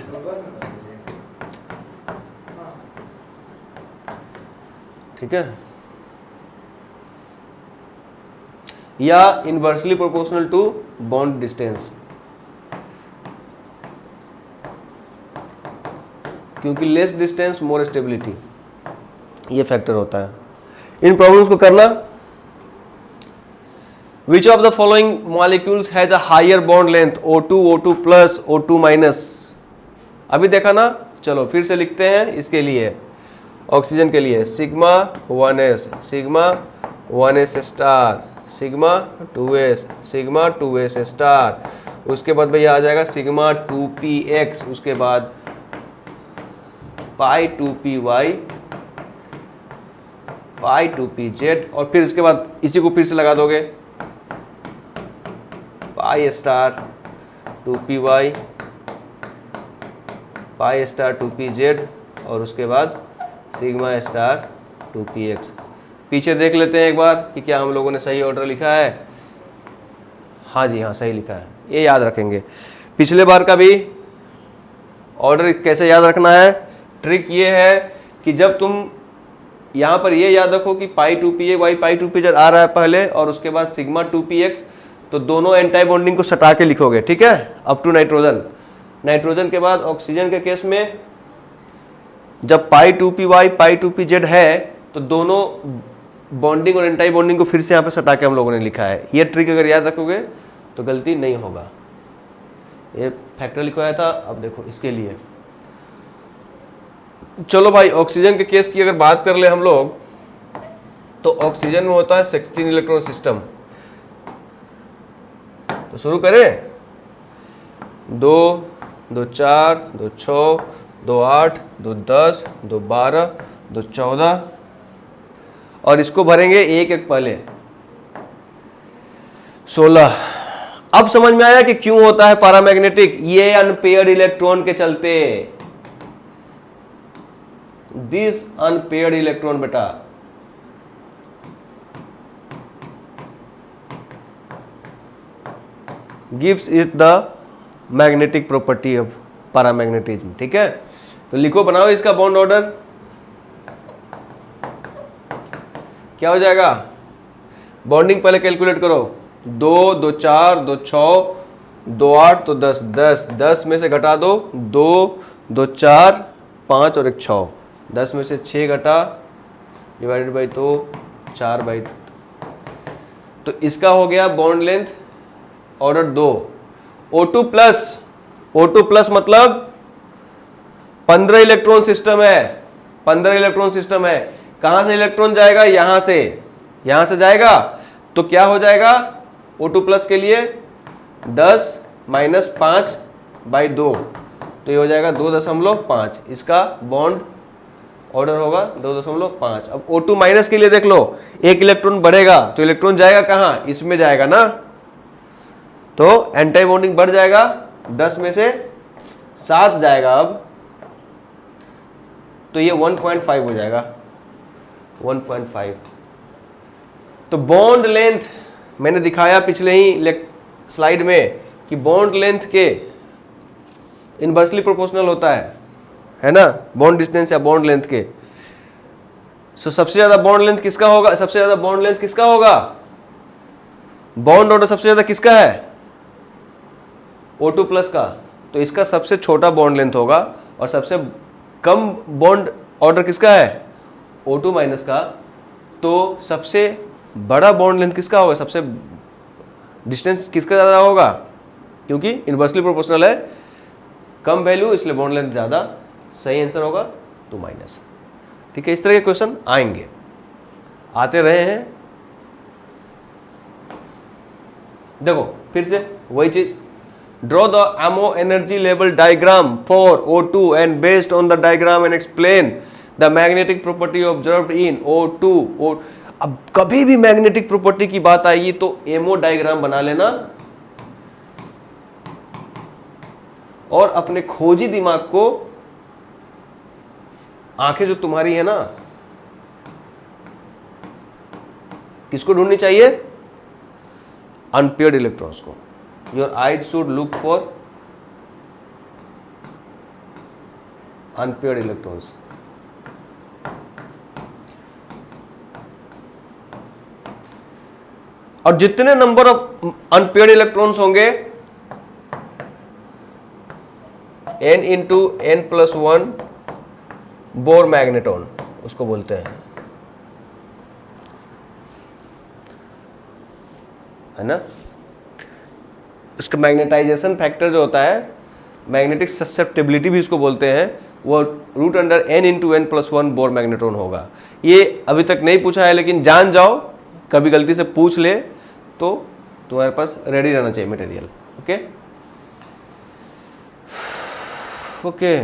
ठीक है, या inversely proportional to bond distance, क्योंकि लेस डिस्टेंस मोर स्टेबिलिटी, ये फैक्टर होता है। इन प्रॉब्लम्स को करना। Which of the following molecules has a higher bond length, O2 O2 plus O2 minus. अभी देखा ना, चलो फिर से लिखते हैं इसके लिए, ऑक्सीजन के लिए sigma 1s sigma 1s star sigma 2s sigma 2s star, उसके बाद भैया आ जाएगा सिग्मा 2px, उसके बाद पाई 2py पाई 2pz, और फिर इसके बाद इसी को फिर से लगा दोगे, pi star 2py pi star 2pz, और उसके बाद सिग्मा स्टार 2px। पीछे देख लेते हैं एक बार कि क्या हम लोगों ने सही ऑर्डर लिखा है। हाँ जी हाँ, सही लिखा है, ये याद रखेंगे। पिछले बार का भी ऑर्डर कैसे याद रखना है, ट्रिक ये है कि जब तुम यहाँ पर ये याद रखो कि पाई 2pa वाई पाई 2pz आ रहा है पहले, और उसके बाद सिग्मा 2px, तो दोनों एंटी बॉन्डिंग को सटा के लिखोगे, ठीक है, अप टू नाइट्रोजन। नाइट्रोजन के बाद ऑक्सीजन के केस में जब पाई 2py पाई 2pz है, तो दोनों बॉन्डिंग और एंटी बॉन्डिंग को फिर से यहाँ पे सटा के हम लोगों ने लिखा है। ये ट्रिक अगर याद रखोगे तो गलती नहीं होगा। ये फैक्टर लिखवाया था, अब देखो इसके लिए। चलो भाई, ऑक्सीजन के केस की अगर बात कर ले हम लोग, तो ऑक्सीजन में होता है 16 इलेक्ट्रॉन सिस्टम। तो शुरू करें, 2 2 4 2 6 2 8 2 10 2 12 2 14, और इसको भरेंगे एक एक पहले 16। अब समझ में आया कि क्यों होता है पैरामैग्नेटिक, ये अनपेयर्ड इलेक्ट्रॉन के चलते, दिस अनपेयर्ड इलेक्ट्रॉन बेटा। Gives it the magnetic property of paramagnetism, ठीक है। तो लिखो, बनाओ इसका बॉन्ड ऑर्डर, क्या हो जाएगा। बॉन्डिंग पहले कैलकुलेट करो, 2 2 4 2 6 2 8 तो 10 10 10 में से घटा दो, 2 2 4 5 और 1 6, 10 में से 6 घटा, डिवाइडेड बाई 2 4 बाई, तो इसका हो गया bond length order 2। O2 plus मतलब 15 इलेक्ट्रॉन सिस्टम है, 15 इलेक्ट्रॉन सिस्टम है। कहां से इलेक्ट्रॉन जाएगा, यहां से जाएगा, तो क्या हो जाएगा O2 प्लस के लिए 10 माइनस 5 बाई 2, तो ये हो जाएगा 2.5। इसका बॉन्ड ऑर्डर होगा 2.5। अब O2 माइनस के लिए देख लो, एक इलेक्ट्रॉन बढ़ेगा तो इलेक्ट्रॉन जाएगा कहां, इसमें जाएगा ना, तो एंटी बॉन्डिंग बढ़ जाएगा, 10 में से 7 जाएगा अब, तो ये 1.5 हो जाएगा, 1.5। तो बॉन्ड लेंथ मैंने दिखाया पिछले ही स्लाइड में कि बॉन्ड लेंथ के इनवर्सली प्रोपोर्शनल होता है ना, बॉन्ड डिस्टेंस या बॉन्ड लेंथ के। सो सबसे ज्यादा बॉन्ड लेंथ किसका होगा, सबसे ज्यादा बॉन्ड लेंथ किसका होगा, बॉन्ड ऑर्डर सबसे ज्यादा किसका है, O2 प्लस का। तो इसका सबसे छोटा बॉन्ड लेंथ होगा और सबसे कम बॉन्ड ऑर्डर किसका है, O2 माइनस का। तो सबसे बड़ा बॉन्ड लेंथ किसका होगा, सबसे डिस्टेंस किसका ज़्यादा होगा, क्योंकि इनवर्सली प्रोपोर्शनल है, कम वैल्यू इसलिए बॉन्ड लेंथ ज़्यादा। सही आंसर होगा 2 माइनस। ठीक है, इस तरह के क्वेश्चन आएंगे, आते रहे हैं। देखो फिर से वही चीज, draw the MO energy level diagram for O2 and based on the diagram and explain the magnetic property observed in O2। अब कभी भी मैग्नेटिक प्रॉपर्टी की बात आएगी तो एमओ डायग्राम बना लेना और अपने खोजी दिमाग को, आंखें जो तुम्हारी है ना, किसको ढूंढनी चाहिए, अनपेयर्ड इलेक्ट्रॉन्स को। Your eyes should look for unpaired electrons. और जितने नंबर ऑफ अनपेयर्ड इलेक्ट्रॉन्स होंगे n into n+1 bore magneton उसको बोलते हैं, है ना। इसका मैग्नेटाइजेशन फैक्टर जो होता है, मैग्नेटिक ससेप्टेबिलिटी भी इसको बोलते हैं, वो √n into n+1 bore magneton होगा। ये अभी तक नहीं पूछा है, लेकिन जान जाओ, कभी गलती से पूछ ले तो तुम्हारे पास रेडी रहना चाहिए मटेरियल। ओके ओके,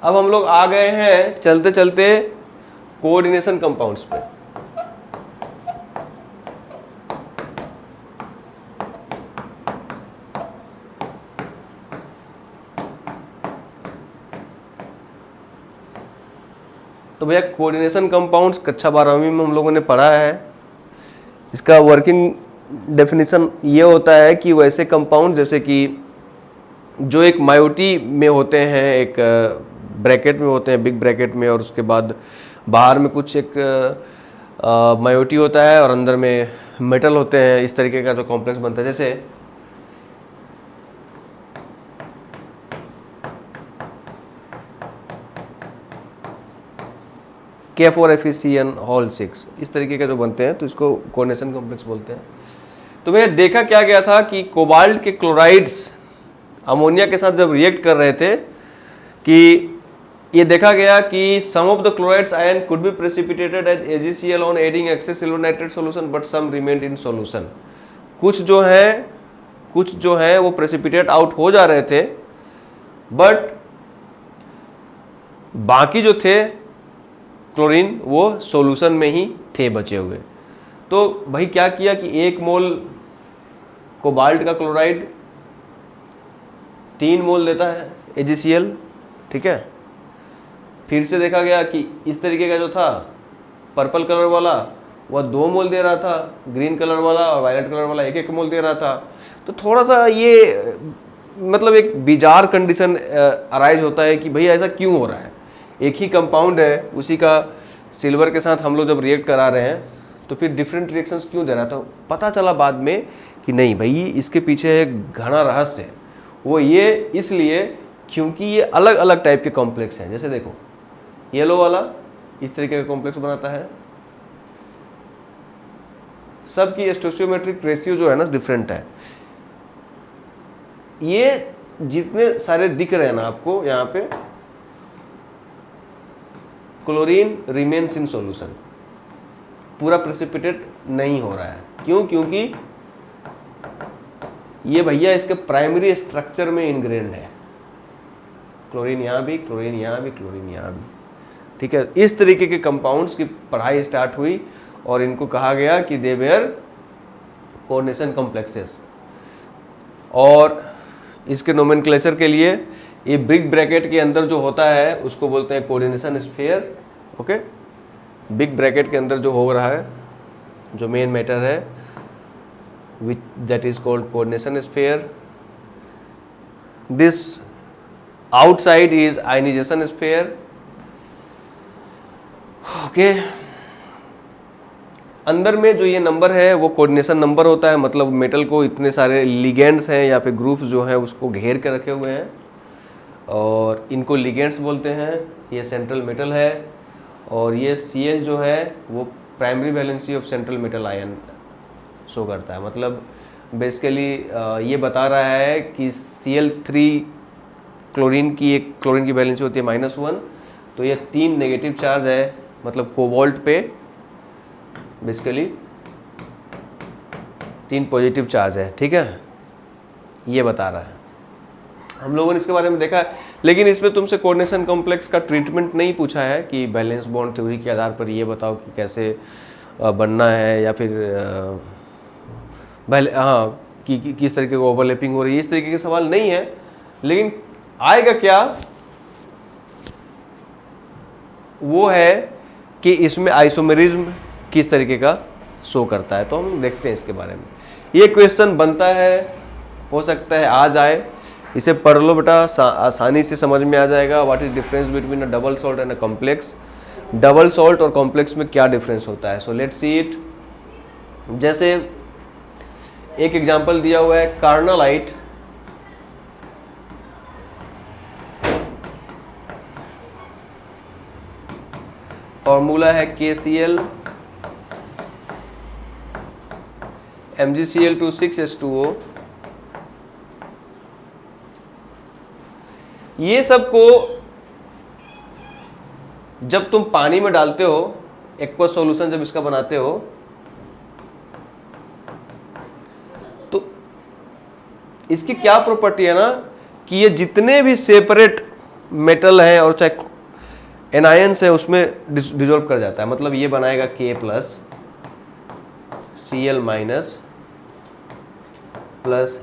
अब हम लोग आ गए हैं चलते चलते कोऑर्डिनेशन कंपाउंड्स पे। तो भैया कोऑर्डिनेशन कंपाउंड्स कक्षा 12वीं में हम लोगों ने पढ़ा है। इसका वर्किंग डेफिनेशन ये होता है कि वैसे कंपाउंड जैसे कि जो एक मायोटी में होते हैं, एक ब्रैकेट में होते हैं, बिग ब्रैकेट में, और उसके बाद बाहर में कुछ एक मायोटी होता है और अंदर में मेटल होते हैं, इस तरीके का जो कॉम्प्लेक्स बनता है। जैसे K4FeCN6 इस तरीके के जो बनते हैं, तो इसको कोऑर्डिनेशन कॉम्प्लेक्स बोलते हैं। तो भैया देखा क्या गया था कि कोबाल्ट के क्लोराइड्स अमोनिया के साथ जब रिएक्ट कर रहे थे, कि ये देखा गया कि some of the chlorides ion could be precipitated as AgCl on adding excess silver nitrate solution but some remained in solution. कुछ जो है वो प्रेसिपिटेट आउट हो जा रहे थे, बट बाकी जो थे क्लोरीन वो सॉल्यूशन में ही थे बचे हुए। तो भाई क्या किया कि 1 मोल कोबाल्ट का क्लोराइड 3 मोल देता है AgCl, ठीक है। फिर से देखा गया कि इस तरीके का जो था पर्पल कलर वाला वह 2 मोल दे रहा था, ग्रीन कलर वाला और वायलेट कलर वाला 1-1 मोल दे रहा था। तो थोड़ा सा ये मतलब एक बिजार कंडीशन अराइज होता है कि भाई ऐसा क्यों हो रहा है, एक ही कंपाउंड है, उसी का सिल्वर के साथ हम लोग जब रिएक्ट करा रहे हैं तो फिर डिफरेंट रिएक्शंस क्यों दे रहा था। पता चला बाद में कि नहीं भाई, इसके पीछे एक घना रहस्य है। वो ये इसलिए क्योंकि ये अलग अलग टाइप के कॉम्प्लेक्स हैं। जैसे देखो येलो वाला इस तरीके का कॉम्प्लेक्स बनाता है, सबकी स्टोइचियोमेट्रिक रेशियो जो है ना डिफरेंट है। ये जितने सारे दिख रहे हैं ना आपको यहाँ पे, क्लोरीन रिमेन्स इन सॉल्यूशन, पूरा प्रेसिपिटेट नहीं हो रहा है। क्यों? क्योंकि ये भैया इसके प्राइमरी स्ट्रक्चर में इनग्रेन्ड है, क्लोरीन यहाँ भी, क्लोरीन यहाँ भी, क्लोरीन यहाँ भी, ठीक है। इस तरीके के कंपाउंड्स की पढ़ाई स्टार्ट हुई और इनको कहा गया कि दे वेयर कोऑर्डिनेशन कॉम्प्लेक्सेस। और इसके नोमेनक्लेचर के लिए ये बिग ब्रैकेट के अंदर जो होता है उसको बोलते हैं coordination sphere. Okay, big bracket के अंदर जो हो रहा है, जो मेन मैटर है, which that is called coordination sphere. This outside is ionization sphere. Okay, अंदर में जो ये नंबर है वो कोऑर्डिनेशन नंबर होता है, मतलब मेटल को इतने सारे लिगेंड्स हैं या फिर ग्रुप्स जो हैं उसको घेर के रखे हुए हैं और इनको लिगेंड्स बोलते हैं। ये सेंट्रल मेटल है और ये Cl जो है वो primary valency of central metal ion show करता है। मतलब बेसिकली ये बता रहा है कि Cl3 क्लोरीन की वैलेंसी होती है -1, तो ये 3 नेगेटिव चार्ज है, मतलब कोबाल्ट पे बेसिकली 3 पॉजिटिव चार्ज है। ठीक है, ये बता रहा है। हम लोगों ने इसके बारे में देखा है, लेकिन इसमें तुमसे कोऑर्डिनेशन कॉम्प्लेक्स का ट्रीटमेंट नहीं पूछा है कि वैलेंस बॉन्ड थ्योरी के आधार पर ये बताओ कि कैसे बनना है या फिर हाँ कि किस तरीके की ओवरलैपिंग हो रही है, इस तरीके के सवाल नहीं है। लेकिन आएगा क्या, वो है कि इसमें आइसोमेरिज्म किस तरीके का शो करता है, तो हम देखते हैं इसके बारे में। ये क्वेश्चन बनता है, हो सकता है आ जाए, इसे पढ़ लो बेटा, आसानी से समझ में आ जाएगा। What is difference between a double salt and a complex, double salt और कॉम्प्लेक्स में क्या डिफरेंस होता है। So let's see it. जैसे एक एग्जांपल दिया हुआ है कार्नालाइट, फॉर्मूला है KCl MgCl2 6H2O। ये सब को जब तुम पानी में डालते हो, एक्वस सॉल्यूशन जब इसका बनाते हो, तो इसकी क्या प्रॉपर्टी है ना कि ये जितने भी सेपरेट मेटल हैं और चाहे एनायंस है उसमें डिसॉल्व कर जाता है। मतलब ये बनाएगा K plus Cl minus plus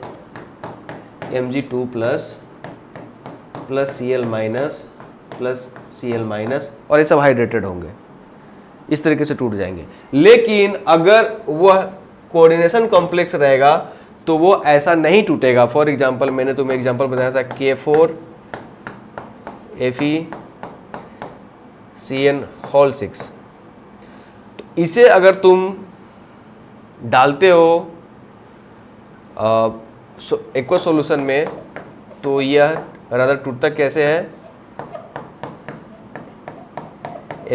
Mg2 plus Cl minus plus Cl minus, और ये सब हाइड्रेटेड होंगे, इस तरीके से टूट जाएंगे। लेकिन अगर वह कोऑर्डिनेशन कॉम्प्लेक्स रहेगा तो वो ऐसा नहीं टूटेगा। फॉर एग्जांपल मैंने तुम्हें एग्जांपल बताया था K4 FeCN6। तो इसे अगर तुम डालते हो एक्वस सॉल्यूशन में तो यह रादर टूटता कैसे है,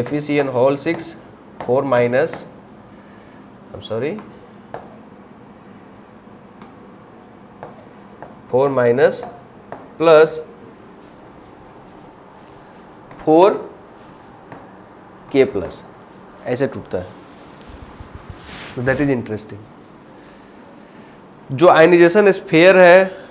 FeCN6 4 minus, I'm sorry 4 minus plus 4K plus, ऐसे टूटता है। तो दैट इज इंटरेस्टिंग। जो आयनाइजेशन स्फीयर है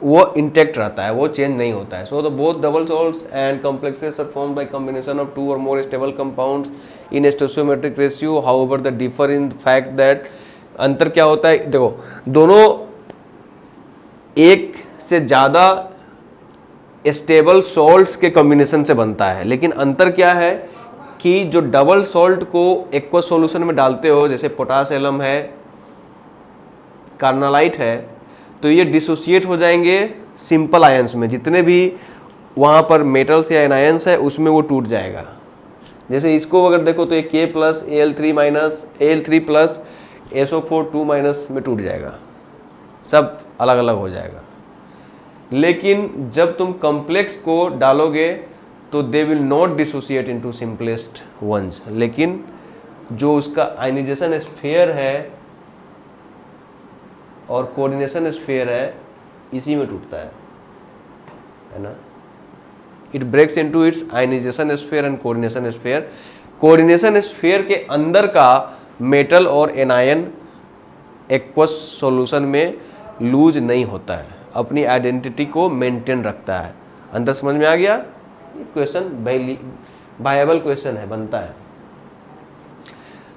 वो इंटैक्ट रहता है, वो चेंज नहीं होता है। So the both double salts and complexes are formed by combination of 2 और more stable compounds in stoichiometric ratio. However the differ in fact that, अंतर क्या होता है, देखो दोनों एक से ज़्यादा स्टेबल सॉल्ट्स के कॉम्बिनेशन से बनता है, लेकिन अंतर क्या है कि जो डबल सॉल्ट को एक्वस सॉल्यूशन में डालते हो, जैसे पोटास एलम है, कार्नालाइट है, तो ये डिसोसिएट हो जाएंगे सिंपल आयंस में। जितने भी वहाँ पर मेटल्स या एनायंस है उसमें वो टूट जाएगा। जैसे इसको अगर देखो तो ये K plus Al3 minus Al3 plus SO4 2 minus में टूट जाएगा, सब अलग अलग हो जाएगा। लेकिन जब तुम कॉम्प्लेक्स को डालोगे तो they will not dissociate into simplest ones, लेकिन जो उसका आयनाइजेशन स्फीयर है और कोऑर्डिनेशन स्फीयर है इसी में टूटता है ना। It breaks into its ionization sphere and coordination sphere. Coordination sphere के अंदर का मेटल और एनायन एक्वस सॉल्यूशन में लूज नहीं होता है, अपनी आइडेंटिटी को मेंटेन रखता है। अंदर समझ में आ गया? ये क्वेश्चन वायबल क्वेश्चन है, बनता है।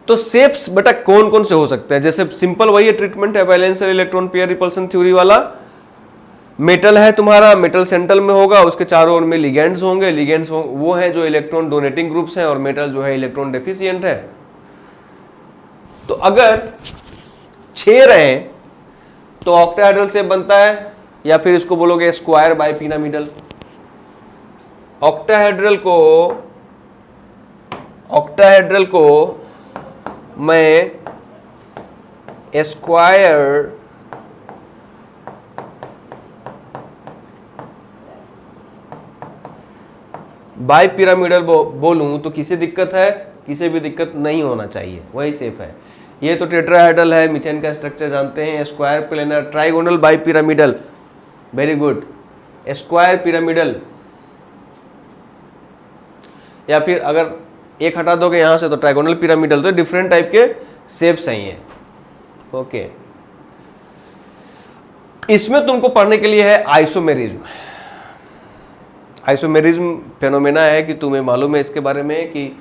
तो शेप्स बेटा कौन कौन से हो सकते हैं? जैसे सिंपल वही ट्रीटमेंट है, वैलेंशियल इलेक्ट्रॉन पेयर रिपल्सन थ्योरी वाला। मेटल है तुम्हारा, मेटल सेंटर में होगा, उसके चारों ओर में लिगेंड्स होंगे। लिगेंड्स वो हैं जो इलेक्ट्रॉन डोनेटिंग ग्रुप्स हैं, और मेटल जो है इलेक्ट्रॉन डेफिशिएंट है। तो अगर 6 रहे तो ऑक्टाहेड्रल शेप बनता है, या फिर इसको बोलोगे स्क्वायर बाइपिरामिडल। ऑक्टाहेड्रल को मैं स्क्वायर बाइपिरामिडल बोलूं तो किसी दिक्कत है? किसी भी दिक्कत नहीं होना चाहिए, वही सेफ है। ये तो टेट्राहेड्रल है, मीथेन का स्ट्रक्चर जानते हैं। Square planar trigonal bipyramidal, very good. Square pyramidal, या फिर अगर एक हटा दोगे यहां से तो ट्राइगोनल पिरामिडल, तो डिफरेंट टाइप के शेप्स हैं ये। ओके, इसमें तुमको पढ़ने के लिए है आइसोमेरिज्म। आइसोमेरिज्म फेनोमेना है कि तुम्हें मालूम है इसके बारे में कि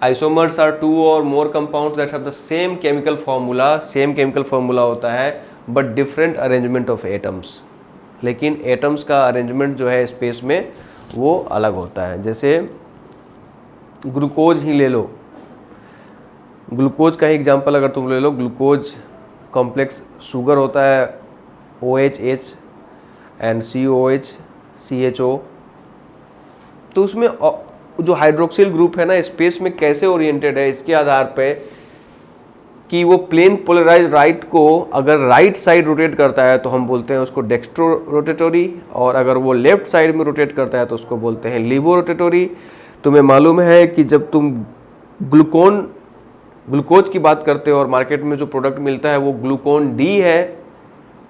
आइसोमर्स आर टू और more compounds that have the same chemical formula. Same chemical formula होता है but different arrangement of atoms, लेकिन एटम्स का अरेंजमेंट जो है स्पेस में वो अलग होता है। जैसे ग्लूकोज ही ले लो, ग्लूकोज का ही एग्जांपल अगर तुम ले लो, ग्लूकोज कॉम्प्लेक्स शुगर होता है OH एंड COH CHO, तो उसमें जो हाइड्रोक्सिल ग्रुप है ना स्पेस में कैसे ओरिएंटेड है इसके आधार पे कि वो प्लेन पोलराइज राइट को अगर राइट साइड रोटेट करता है तो हम बोलते हैं उसको डेक्स्ट्रो रोटेटरी, और अगर वो लेफ्ट साइड में रोटेट करता है तो उसको बोलते हैं लीवो रोटेटरी। तुम्हें मालूम है कि जब तुम ग्लूकोज की बात करते हो और मार्केट में जो प्रोडक्ट मिलता है वो ग्लूकोन डी है,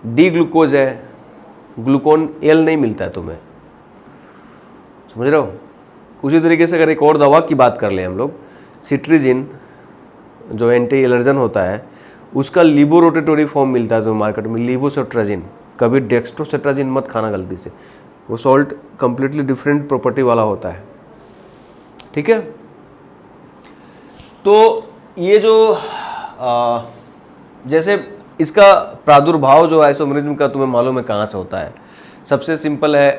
डी ग्लूकोज है, ग्लूकोन एल नहीं मिलता है तुम्हें, समझ रहे हो। उसी तरीके से अगर एक और दवा की बात कर लें हम लोग, सिट्रीजिन जो एंटी एलर्जन होता है उसका लीवो रोटेटरी फॉर्म मिलता है तो मार्केट में, लीवोसेट्राजिन। कभी डेक्स्ट्रोसेट्राजिन मत खाना गलती से, वो सॉल्ट कंप्लीटली डिफरेंट प्रॉपर्टी वाला होता है, ठीक है। तो ये जो जैसे इसका प्रादुर्भाव जो आइसोमेरिज्म का तुम्हें मालूम है कहाँ से होता है। सबसे सिंपल है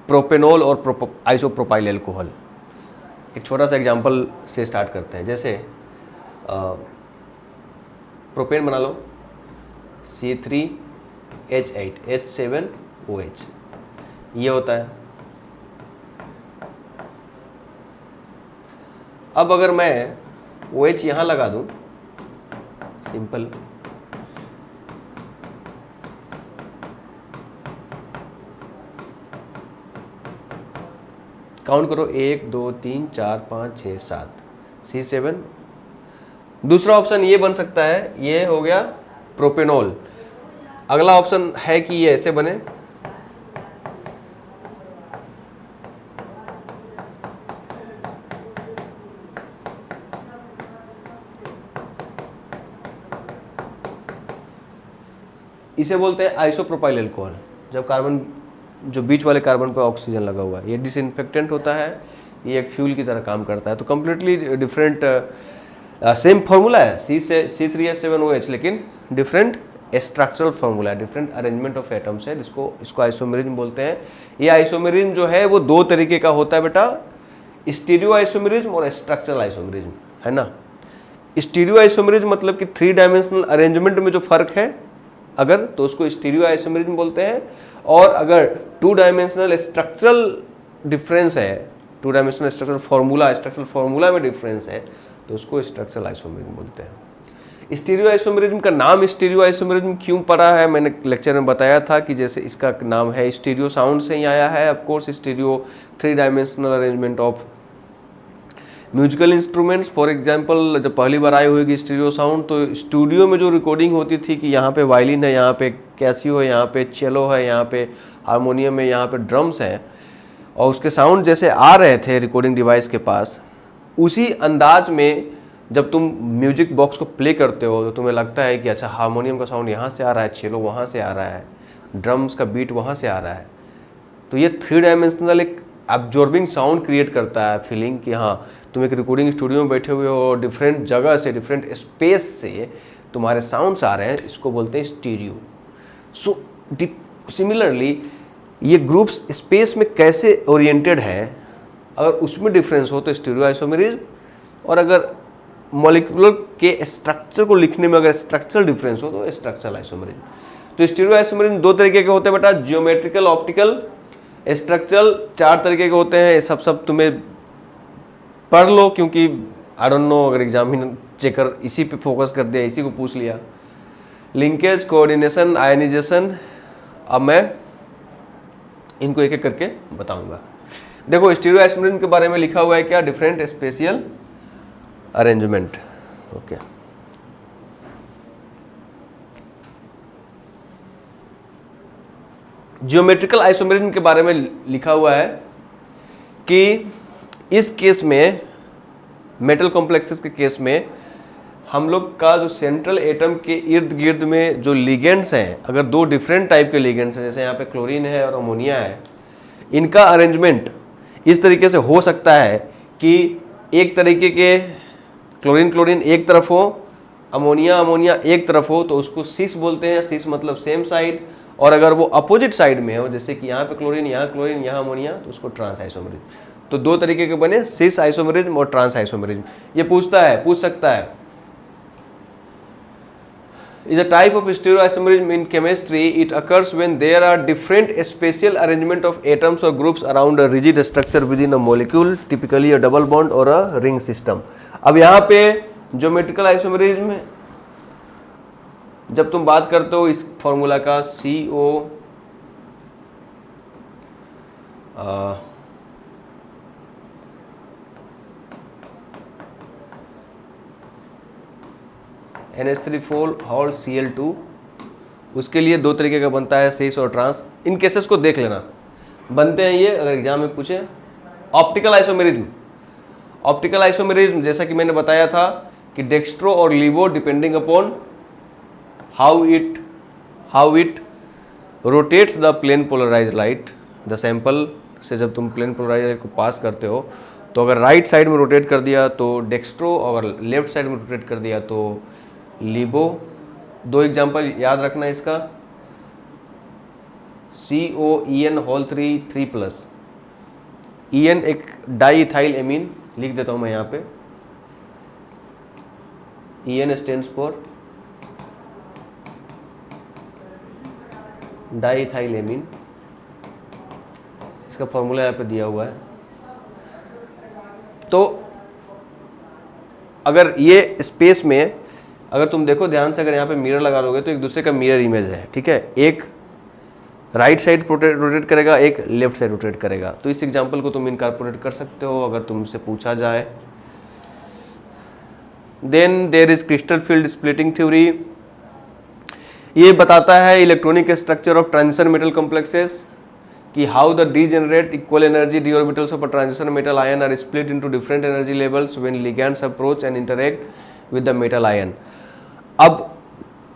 प्रोपेनॉल और आइसोप्रोपाइल एल्कोहल। एक छोटा सा एग्जांपल से स्टार्ट करते हैं। जैसे प्रोपेन बना लो, C3H8 H7OH, ये होता है। अब अगर मैं OH यहाँ लगा दूं, सिंपल, काउंट करो 1 2 3 4 5 6 7, C7। दूसरा ऑप्शन ये बन सकता है, ये हो गया प्रोपेनॉल। अगला ऑप्शन है कि ये ऐसे बने, इसे बोलते हैं आइसोप्रोपाइल अल्कोहल। जब कार्बन, जो बीच वाले कार्बन पर ऑक्सीजन लगा हुआ है, ये डिसइंफेक्टेंट होता है, ये एक फ्यूल की तरह काम करता है। तो कम्प्लीटली डिफरेंट सेम फार्मूला है C3H7OH, लेकिन डिफरेंट स्ट्रक्चरल फार्मूला है, डिफरेंट अरेंजमेंट ऑफ एटम्स है, इसको आइसोमेरिज्म बोलते हैं। ये आइसोमेरिज्म जो है वो दो तरीके का होता है बेटा, स्टीरियो आइसोमेरिज्म और स्ट्रक्चरल आइसोमेरिज्म, है ना। स्टीरियो आइसोमेरिज्म मतलब कि 3 डायमेंशनल अरेंजमेंट में जो फर्क है अगर, तो उसको स्टीरियो आइसोमेरिज्म बोलते हैं। और अगर 2 डायमेंशनल स्ट्रक्चरल डिफरेंस है, 2 डायमेंशनल स्ट्रक्चरल फार्मूला में डिफरेंस है, तो उसको स्ट्रक्चरल आइसोमेरिज्म बोलते हैं। स्टीरियो आइसोमेरिज्म का नाम स्टीरियो आइसोमेरिज्म क्यों पड़ा है, मैंने लेक्चर में बताया था कि जैसे इसका नाम है स्टीरियो साउंड से ही आया है। Of course stereo 3 dimensional arrangement of musical instruments. For example जब पहली बार आई होगी स्टीरियो साउंड, तो स्टूडियो में जो रिकॉर्डिंग होती थी कि यहाँ पे वायलिन है, यहाँ पे कैसियो है, यहाँ पे चेलो है, यहाँ पे हारमोनियम है, यहाँ पे ड्रम्स हैं, और उसके साउंड जैसे आ रहे थे रिकॉर्डिंग डिवाइस के पास, उसी अंदाज में जब तुम म्यूजिक बॉक्स को प्ले करते हो तो तुम्हें लगता है कि अच्छा हारमोनियम का साउंड यहाँ से आ रहा है, चेलो वहाँ से आ रहा है, ड्रम्स का बीट वहाँ से आ रहा है। तो ये 3 डायमेंशनल एक एब्जॉर्बिंग साउंड क्रिएट करता है, फीलिंग कि हाँ तुम एक रिकॉर्डिंग स्टूडियो में बैठे हुए हो, डिफरेंट जगह से, डिफरेंट स्पेस से तुम्हारे साउंड्स आ रहे हैं, इसको बोलते हैं स्टीरियो। सो सिमिलरली ये ग्रुप्स स्पेस में कैसे ओरिएंटेड है, अगर उसमें डिफरेंस हो तो स्टीरियो आइसोमेरिज्म, और अगर मॉलिक्यूलर के स्ट्रक्चर को लिखने में अगर स्ट्रक्चरल डिफरेंस हो तो स्ट्रक्चरल आइसोमेरिज्म। तो स्टीरियोआइसोमेरिज्म दो तरीके के होते हैं बेटा, जियोमेट्रिकल, ऑप्टिकल, स्ट्रक्चरल, चार तरीके के होते हैं। सब तुम्हें पढ़ लो, क्योंकि आई डोंट नो अगर एग्जामिनर चेकर इसी पे फोकस कर दिया, इसी को पूछ लिया। लिंकेज, कोऑर्डिनेशन, आयनाइजेशन, अब मैं इनको एक एक करके बताऊंगा। देखो स्टीरियोआइसोमेरिज्म के बारे में लिखा हुआ है क्या, different spatial arrangement. Okay, geometrical isomerism के बारे में लिखा हुआ है कि इस केस में, मेटल कॉम्प्लेक्सेस के केस में, हम लोग का जो सेंट्रल एटम के इर्द गिर्द में जो लिगेंड्स हैं, अगर दो डिफरेंट टाइप के लिगेंड्स हैं, जैसे यहाँ पे क्लोरीन है और अमोनिया है, इनका अरेंजमेंट इस तरीके से हो सकता है कि एक तरीके के क्लोरीन क्लोरीन एक तरफ हो, अमोनिया अमोनिया एक तरफ हो, तो उसको सिस बोलते हैं। सिस मतलब सेम साइड। और अगर वो अपोजिट साइड में हो, जैसे कि यहाँ पे क्लोरीन, यहाँ अमोनिया, तो उसको ट्रांस आइसोमेरिज्म। तो दो तरीके के बने, सिस आइसोमेरिज्म और ट्रांस आइसोमेरिज्म। ये पूछ सकता है। is a type of stereoisomerism in chemistry. It occurs when there are different spatial arrangement of atoms or groups around a rigid structure within a molecule, typically a double bond or a ring system. अब यहाँ पे geometrical isomerism, जब तुम बात करते हो इस formula का CO NH3 उसके लिए दो तरीके का बनता है, सिस और ट्रांस। इन केसेस को देख लेना, बनते हैं ये, अगर एग्जाम में पूछे। ऑप्टिकल आइसोमेरिज्म जैसा कि मैंने बताया था कि डेक्स्ट्रो और laevo, depending upon how it rotates the plane polarise light, the sample से जब तुम प्लेन पोलराइज लाइट को पास करते हो, तो अगर राइट साइड में रोटेट कर दिया तो डेक्स्ट्रो, और लेफ्ट साइड में रोटेट कर दिया तो लीबो। दो एग्जांपल याद रखना इसका, COEN3 3+। EN एक डाई इथाइल एमीन, लिख देता हूं मैं यहाँ पे, EN stands for di ethyl amine. इसका फॉर्मूला यहाँ पे दिया हुआ है। तो अगर ये स्पेस में, अगर तुम देखो ध्यान से, अगर यहाँ पे मिरर लगा लोगे तो एक दूसरे का मिरर इमेज है, ठीक है। एक राइट साइड रोटेट करेगा, एक लेफ्ट साइड रोटेट करेगा। तो इस एग्जांपल को तुम इनकॉर्पोरेट कर सकते हो अगर तुमसे पूछा जाए। Then there is crystal field splitting theory. ये बताता है electronic structure of transition metal complexes, कि how the degenerate equal energy d orbitals of a transition metal ion are split into different energy levels when ligands approach and interact with the metal ion. अब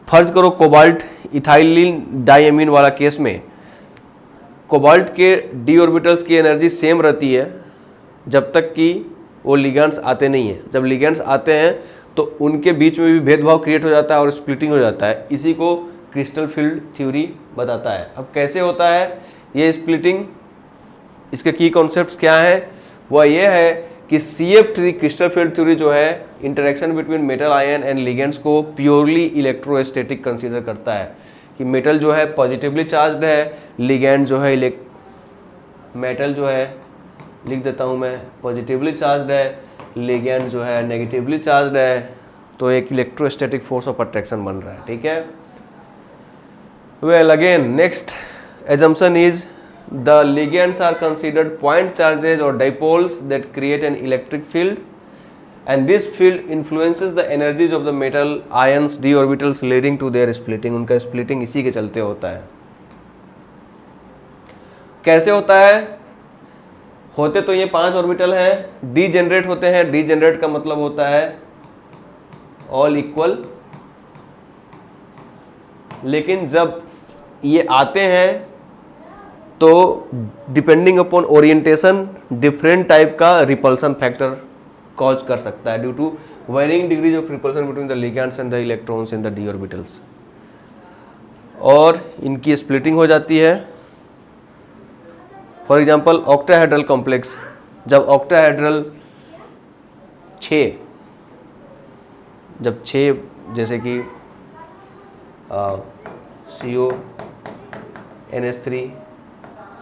फर्ज करो cobalt ethylenediamine वाला case में cobalt के d orbitals की energy same रहती है जब तक कि वो लिगैंड्स आते नहीं हैं। जब लिगैंड्स आते हैं तो उनके बीच में भी भेदभाव क्रिएट हो जाता है और स्प्लिटिंग हो जाता है। इसी को क्रिस्टल फील्ड थ्योरी बताता है। अब कैसे होता है ये स्प्लिटिंग, इसके की कॉन्सेप्ट्स क्या है? वह ये है कि CF3 क्रिस्टल फील्ड थ्योरी जो है interaction between metal ion and ligands को प्योरली इलेक्ट्रोस्टैटिक कंसीडर करता है, कि मेटल जो है पॉजिटिवली चार्ज्ड है, लिगेंड जो है मेटल जो है, लिख देता हूँ मैं, पॉजिटिवली चार्ज्ड है, लिगेंड जो है नेगेटिवली चार्ज्ड है। तो एक इलेक्ट्रोस्टैटिक फोर्स ऑफ अट्रैक्शन बन रहा है, ठीक है। Well again next assumption is the ligands are considered point charges or dipoles that create an electric field, and this field influences the energies of the metal ions d orbitals leading to their splitting। उनका splitting इसी के चलते होता है। कैसे होता है? होते तो ये 5 ऑर्बिटल हैं, डी जनरेट होते हैं। डी जनरेट का मतलब होता है ऑल इक्वल, लेकिन जब ये आते हैं तो depending upon orientation different type का रिपल्सन फैक्टर कॉज कर सकता है due to varying degrees of repulsion between the ligands and the electrons in the d orbitals, और इनकी स्प्लिटिंग हो जाती है। फॉर एग्जांपल ऑक्टाहेड्रल कॉम्प्लेक्स, जब ऑक्टाहेड्रल 6 जैसे कि CONH3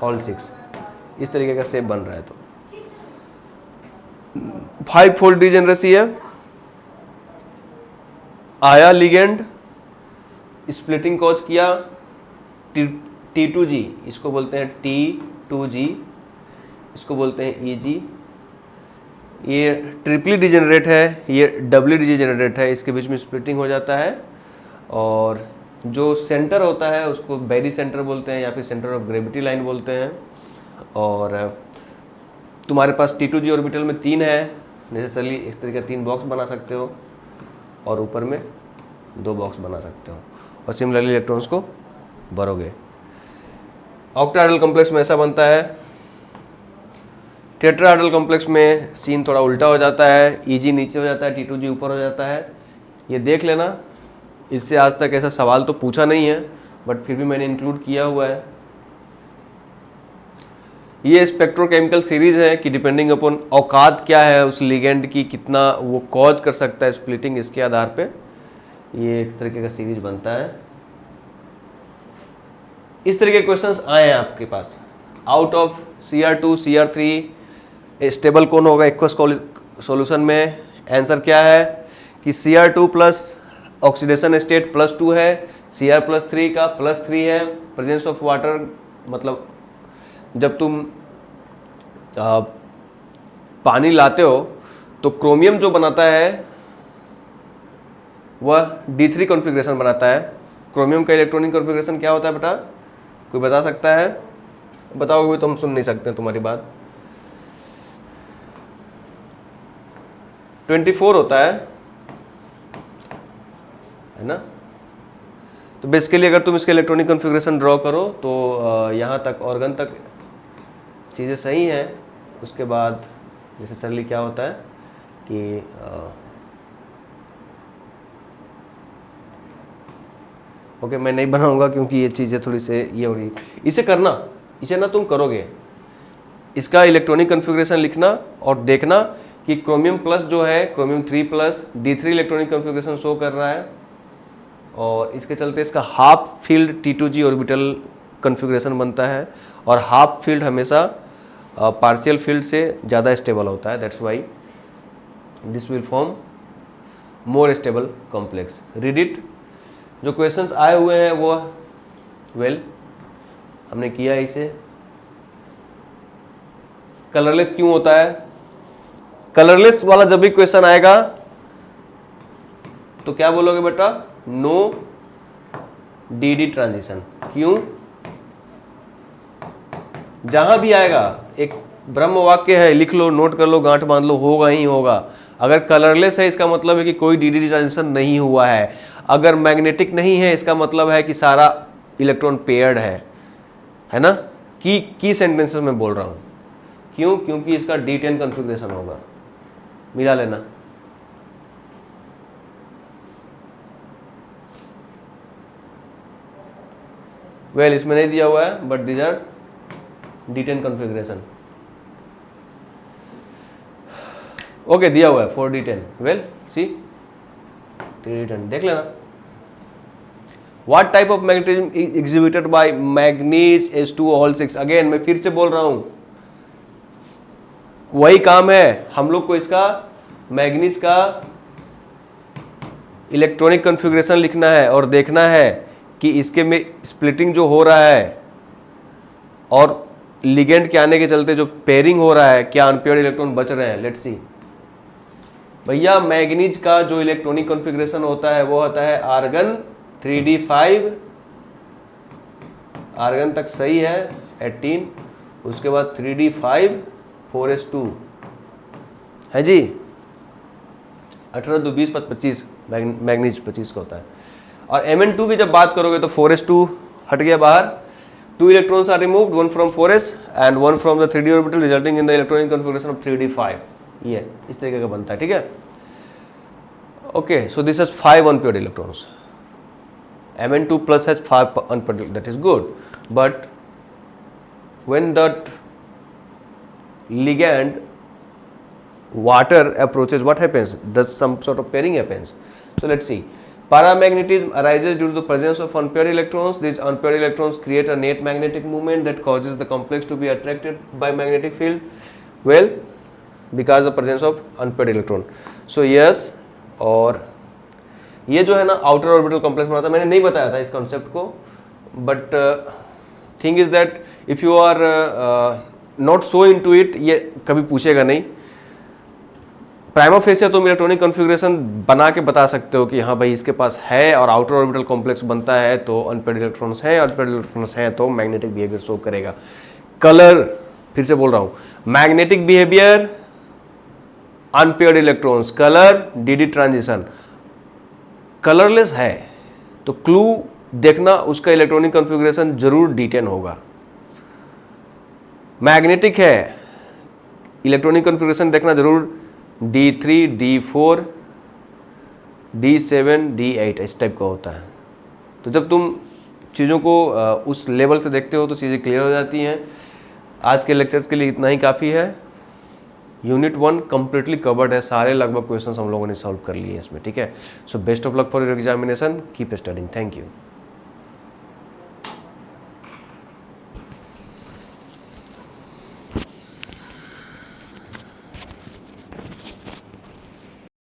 ऑल 6, इस तरीके का शेप बन रहा है। तो 5 फोल्ड डिजेनरेसी है। आया लिगेंड, स्प्लिटिंग कॉज किया, T2G, इसको बोलते हैं T2G, इसको बोलते हैं EG। ये ट्रिपली डिजेनरेट है, ये डबली डिजेनरेट है, इसके बीच में स्प्लिटिंग हो जाता है। और जो सेंटर होता है उसको बेरी सेंटर बोलते हैं या फिर सेंटर ऑफ ग्रेविटी लाइन बोलते हैं। और तुम्हारे पास T2G ऑर्बिटल में 3 है, नेसेसरली इस तरीके का 3 बॉक्स बना सकते हो और ऊपर में 2 बॉक्स बना सकते हो और सिमिलरली इलेक्ट्रॉन्स को भरोगे। ऑक्टाहेड्रल कॉम्प्लेक्स में ऐसा बनता है। टेट्राहेड्रल कॉम्प्लेक्स में सीन थोड़ा उल्टा हो जाता है, EG नीचे हो जाता है, T2G ऊपर हो जाता है। ये देख लेना, इससे आज तक ऐसा सवाल तो पूछा नहीं है बट फिर भी मैंने इंक्लूड किया हुआ है। ये स्पेक्ट्रोकेमिकल सीरीज है कि डिपेंडिंग अपॉन औकात क्या है उस लिगेंड की, कितना वो कॉज कर सकता है स्प्लिटिंग, इसके आधार पे ये एक तरीके का सीरीज बनता है। इस तरह के क्वेश्चंस आए हैं आपके पास। Out of Cr2 Cr3 stable कौन होगा एक्वस सॉल्यूशन में? आंसर क्या है कि Cr2 प्लस ऑक्सीडेशन स्टेट +2 है, Cr+3 का +3 है। प्रेजेंस ऑफ वाटर मतलब जब तुम पानी लाते हो तो क्रोमियम जो बनाता है वह D3 कॉन्फ़िगरेशन बनाता है। क्रोमियम का इलेक्ट्रॉनिक कॉन्फ़िगरेशन क्या होता है बेटा, कोई बता सकता है? बताओगे तो हम सुन नहीं सकते तुम्हारी बात। 24 होता है ना। तो बेसिकली अगर तुम इसके इलेक्ट्रॉनिक कॉन्फ़िगरेशन ड्रॉ करो तो यहाँ तक ऑर्गन तक चीज़ें सही हैं। उसके बाद नेसेसरली क्या होता है कि ओके मैं नहीं बनाऊंगा क्योंकि ये चीज़ें थोड़ी से ये हो रही। इसे करना, इसे ना तुम करोगे, इसका इलेक्ट्रॉनिक कॉन्फ़िगरेशन लिखना और देखना कि क्रोमियम प्लस जो है chromium 3+ D3 electronic configuration show कर रहा है और इसके चलते इसका half field T2G orbital configuration बनता है और हाफ फील्ड हमेशा पार्शियल फील्ड से ज़्यादा स्टेबल होता है। That's why this will form more stable complex. Read it. जो क्वेश्चंस आए हुए हैं वो हमने किया इसे। कलरलेस क्यों होता है? कलरलेस वाला जब भी क्वेश्चन आएगा तो क्या बोलोगे बेटा? No DD transition. क्यों? जहां भी आएगा एक ब्रह्म वाक्य है, लिख लो, नोट कर लो, गांठ बांध लो, होगा ही होगा। अगर कलरलेस है इसका मतलब है कि कोई DD ट्रांजिशन नहीं हुआ है। अगर मैग्नेटिक नहीं है इसका मतलब है कि सारा इलेक्ट्रॉन पेयर्ड है ना। की सेंटेंसेस में बोल रहा हूं। क्यों? क्योंकि इसका D10 कॉन्फ़िगरेशन होगा। मिला लेना। इसमें नहीं दिया हुआ है but these are D10 configuration. Okay दिया हुआ है 4D10। सी 3D10 देख लेना। What type of magnetism is exhibited by manganese H2O all 6? Again मैं फिर से बोल रहा हूं, वही काम है हम लोग को इसका मैग्नीज का इलेक्ट्रॉनिक कॉन्फ़िगरेशन लिखना है और देखना है कि इसके में स्प्लिटिंग जो हो रहा है और लिगेंड के आने के चलते जो पेयरिंग हो रहा है, क्या अनपेयर्ड इलेक्ट्रॉन बच रहे हैं। लेट्स सी भैया, मैग्नीज का जो इलेक्ट्रॉनिक कॉन्फ़िगरेशन होता है वो होता है आर्गन 3d5, आर्गन तक सही है 18, उसके बाद 3d5 4s2 है जी, 18 2 20 25, मैग्नीज 25 का होता है। और Mn2 की जब बात करोगे तो 4s2 हट गया बाहर, 2 electrons are removed, 1 from 4s and 1 from the 3d orbital resulting in the electronic configuration of 3d5। ये इस तरीके का बनता है, ठीक है। Okay, so this is 5 unpaired electrons। Mn2 plus has 5 unpaired, that is good, but when that ligand water approaches, what happens? Does some sort of pairing happens? So let's see, Paramagnetism arises due to the presence of unpaired electrons. These unpaired electrons create a net magnetic moment that causes the complex to be attracted by magnetic field. Well, because the presence of unpaired electron. So yes, और ये जो है ना outer orbital complex बनाता है, मैंने नहीं बताया था इस कॉन्सेप्ट को, but thing is that if you are not so into it, ये कभी पूछेगा नहीं। प्राइमा फेसिया तुम इलेक्ट्रॉनिक कॉन्फ़िगरेशन बना के बता सकते हो कि हाँ भाई इसके पास है और आउटर ऑर्बिटल कॉम्प्लेक्स बनता है तो अनपेड इलेक्ट्रॉन्स है, अनपेड इलेक्ट्रॉन्स है तो मैग्नेटिक बिहेवियर शो करेगा। कलर, फिर से बोल रहा हूँ, magnetic behaviour unpaired electrons, colour DD transition. Colourless है तो क्लू देखना उसका इलेक्ट्रॉनिक कॉन्फ़िगरेशन जरूर D10 होगा। मैग्नेटिक है, इलेक्ट्रॉनिक कॉन्फ़िगरेशन देखना जरूर D3, D4, D7, D8 इस टाइप का होता है। तो जब तुम चीज़ों को उस लेवल से देखते हो तो चीज़ें क्लियर हो जाती हैं। आज के लेक्चर्स के लिए इतना ही काफ़ी है। यूनिट 1 कंप्लीटली कवर्ड है, सारे लगभग क्वेश्चंस हम लोगों ने सॉल्व कर लिए इसमें, ठीक है। So best of luck for your examination, keep studying, thank you.